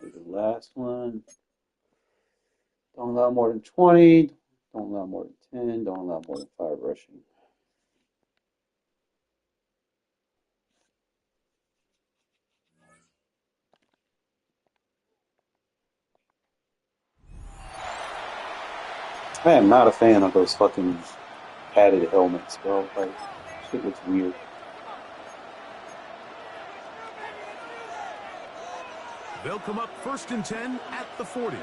Do the last one. Don't allow more than 20. Don't allow more than 10. Don't allow more than 5 rushing. I am not a fan of those fucking padded helmets, bro. Like, shit looks weird. They'll come up 1st and 10 at the 40.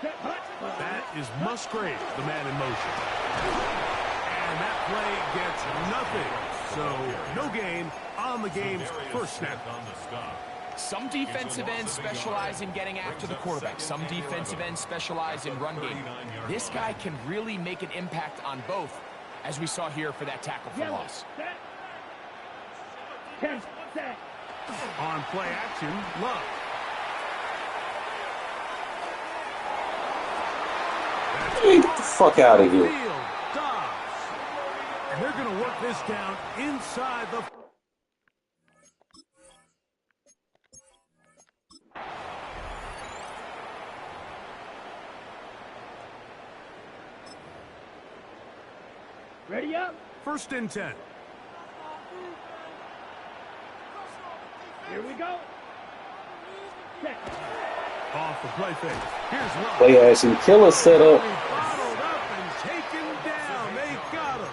That is Musgrave, the man in motion. And that play gets nothing. So no gain on the game's first snap. Some defensive ends specialize in getting after the quarterback. Some defensive ends specialize in run game. This guy can really make an impact on both, as we saw here for that tackle for loss. On play action, Love. Get the fuck out of here. And they're going to work this down inside the... Ready up. 1st and 10. Here we go. Off the play fake. Here's Love. Play action killer setup. Bottled up and taken down. They got him.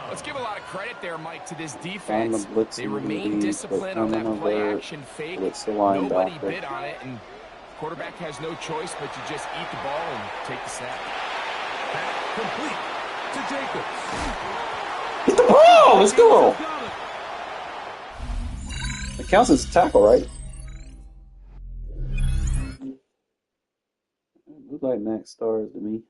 Let's give a lot of credit there, Mike, to this Find the defense. blitz They and remain lead, disciplined but on that none of play their action fake. blitz the Nobody linebacker. bid on it, and quarterback has no choice but to just eat the ball and take the snap. Complete to Jacobs. Get the ball! Let's go! It counts as a tackle, right? Looks like max stars to me.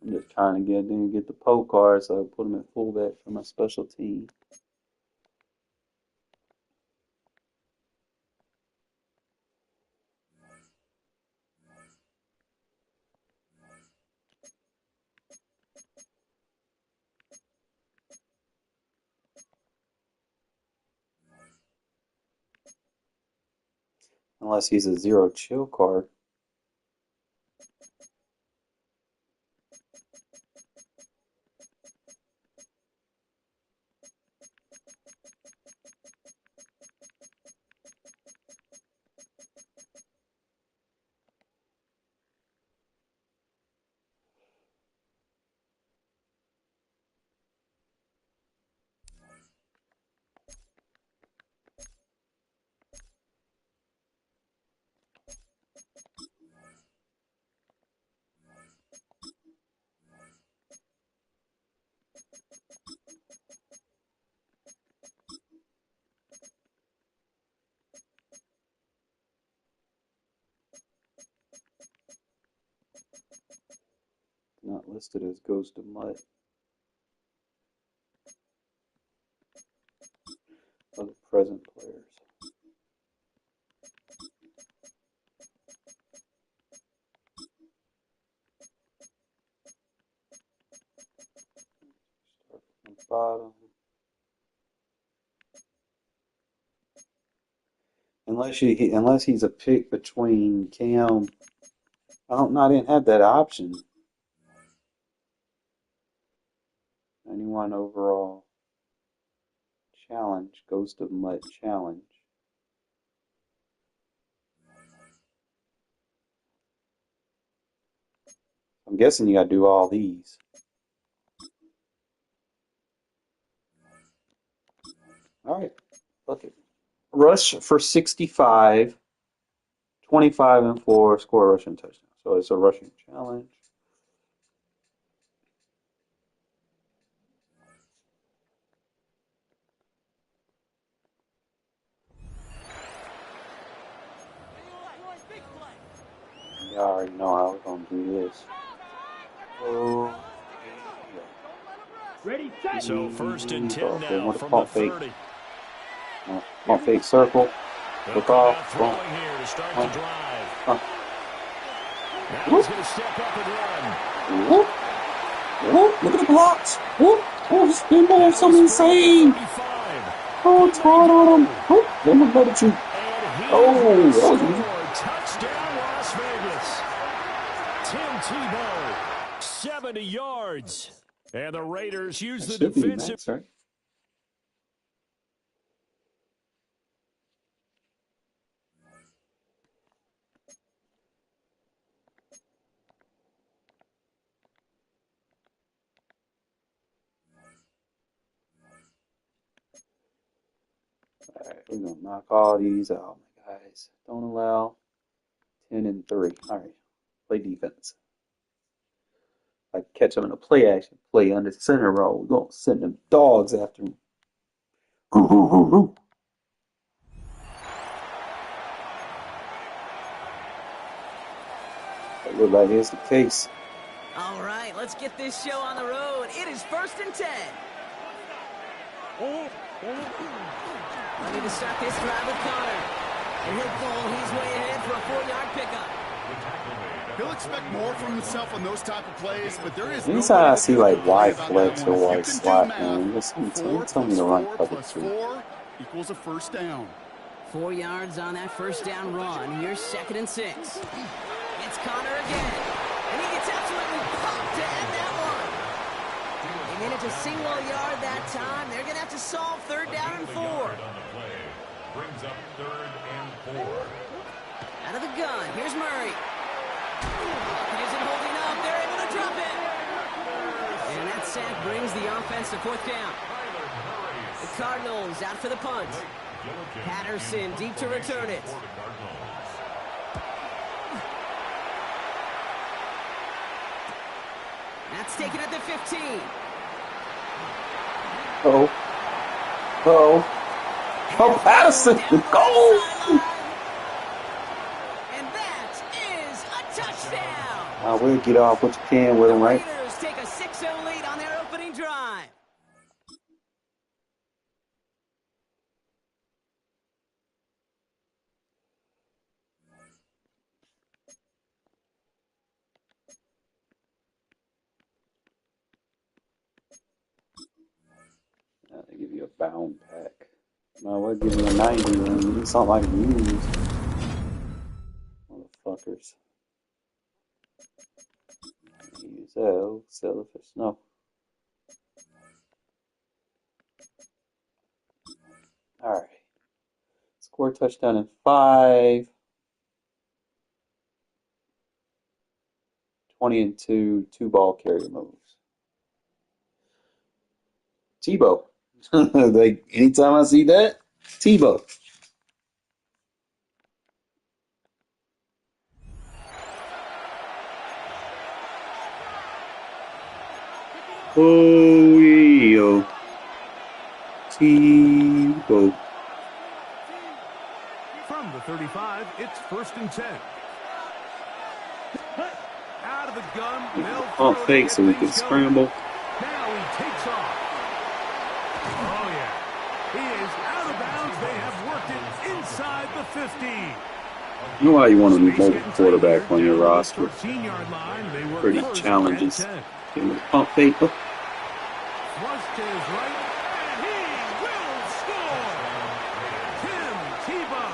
I'm just trying to get the poke card, so I put him at fullback for my special team. Unless he's a zero chill card. Not listed as Ghost of Mutt. Other present players. Start from the bottom. unless he's a pick between Cam. I didn't have that option. 91 overall challenge, Ghost of Mud challenge. I'm guessing you gotta do all these. All right, look it. Rush for 65, 25 and 4, score a rushing touchdown. So it's a rushing challenge. You already know how we're gonna do this. Oh, Ready, set. So 1st and 10 okay, now with a from pump the fake. 30. Pump fake circle. Look off. Throwing here to start the drive. Now he's going to step up and run. Whoop. Whoop. Look at the blocks. Whoop. Oh, this game ball is something insane. Oh, it's hard on him. Whoop. Then we'll let it shoot. Oh, that was easy. Touchdown, Las Vegas. Tim Tebow, 70 yards. And the Raiders use the defensive. Max, right? Alright, we're gonna knock all these out, guys. Don't allow 10 and 3. Alright. Play defense. If I catch them in a play action, play under center roll. We're gonna send them dogs after him. That looks like it's the case. All right, let's get this show on the road. It is 1st and 10. Ready to start this drive with Connor. And he'll pull. He's way ahead for a 4-yard pickup. He'll expect more from himself on those type of plays, but there is Anytime I see like wide flex or wide slot, man, tell me to run cover 2. 4 equals a first down. 4 yards on that first down run. Here's 2nd and 6. It's Connor again. And he gets absolutely pumped to end that one. They managed a single yard that time. They're going to have to solve 3rd down and 4. Brings up 3rd and 4. Out of the gun. Here's Murray. It isn't holding up. They're able to drop it. And that sack brings the offense to 4th down. The Cardinals out for the punt. Patterson deep to return it. That's taken at the 15. Oh, Patterson, goal! And that is a touchdown. We'll get off what you can with them, right? The Raiders take a 6-0 lead on their opening drive. They give you a bound pack. No, we'll give you a 90 and it's not like use. Motherfuckers. Use that. Oh, sell it for snow. Alright. Score touchdown in 5. 20 and 2, 2 ball carrier moves. Tebow. Like, anytime I see that, Tebow. Oh, yeah. Tebow. From the 35, it's 1st and 10. Out of the gun. Pump fake so we can scramble. Now he takes off. Oh, yeah. He is out of bounds. They have worked it inside the 50. You know why you want a mobile quarterback on your roster? 13-yard line. They work Pretty first challenges. and 10. Give him a pump fake. Oh. Thrust to his right, and he will score! Tim Tebow.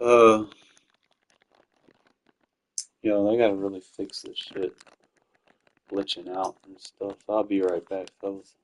Uh, I gotta really fix this shit glitching out and stuff. I'll be right back, fellas.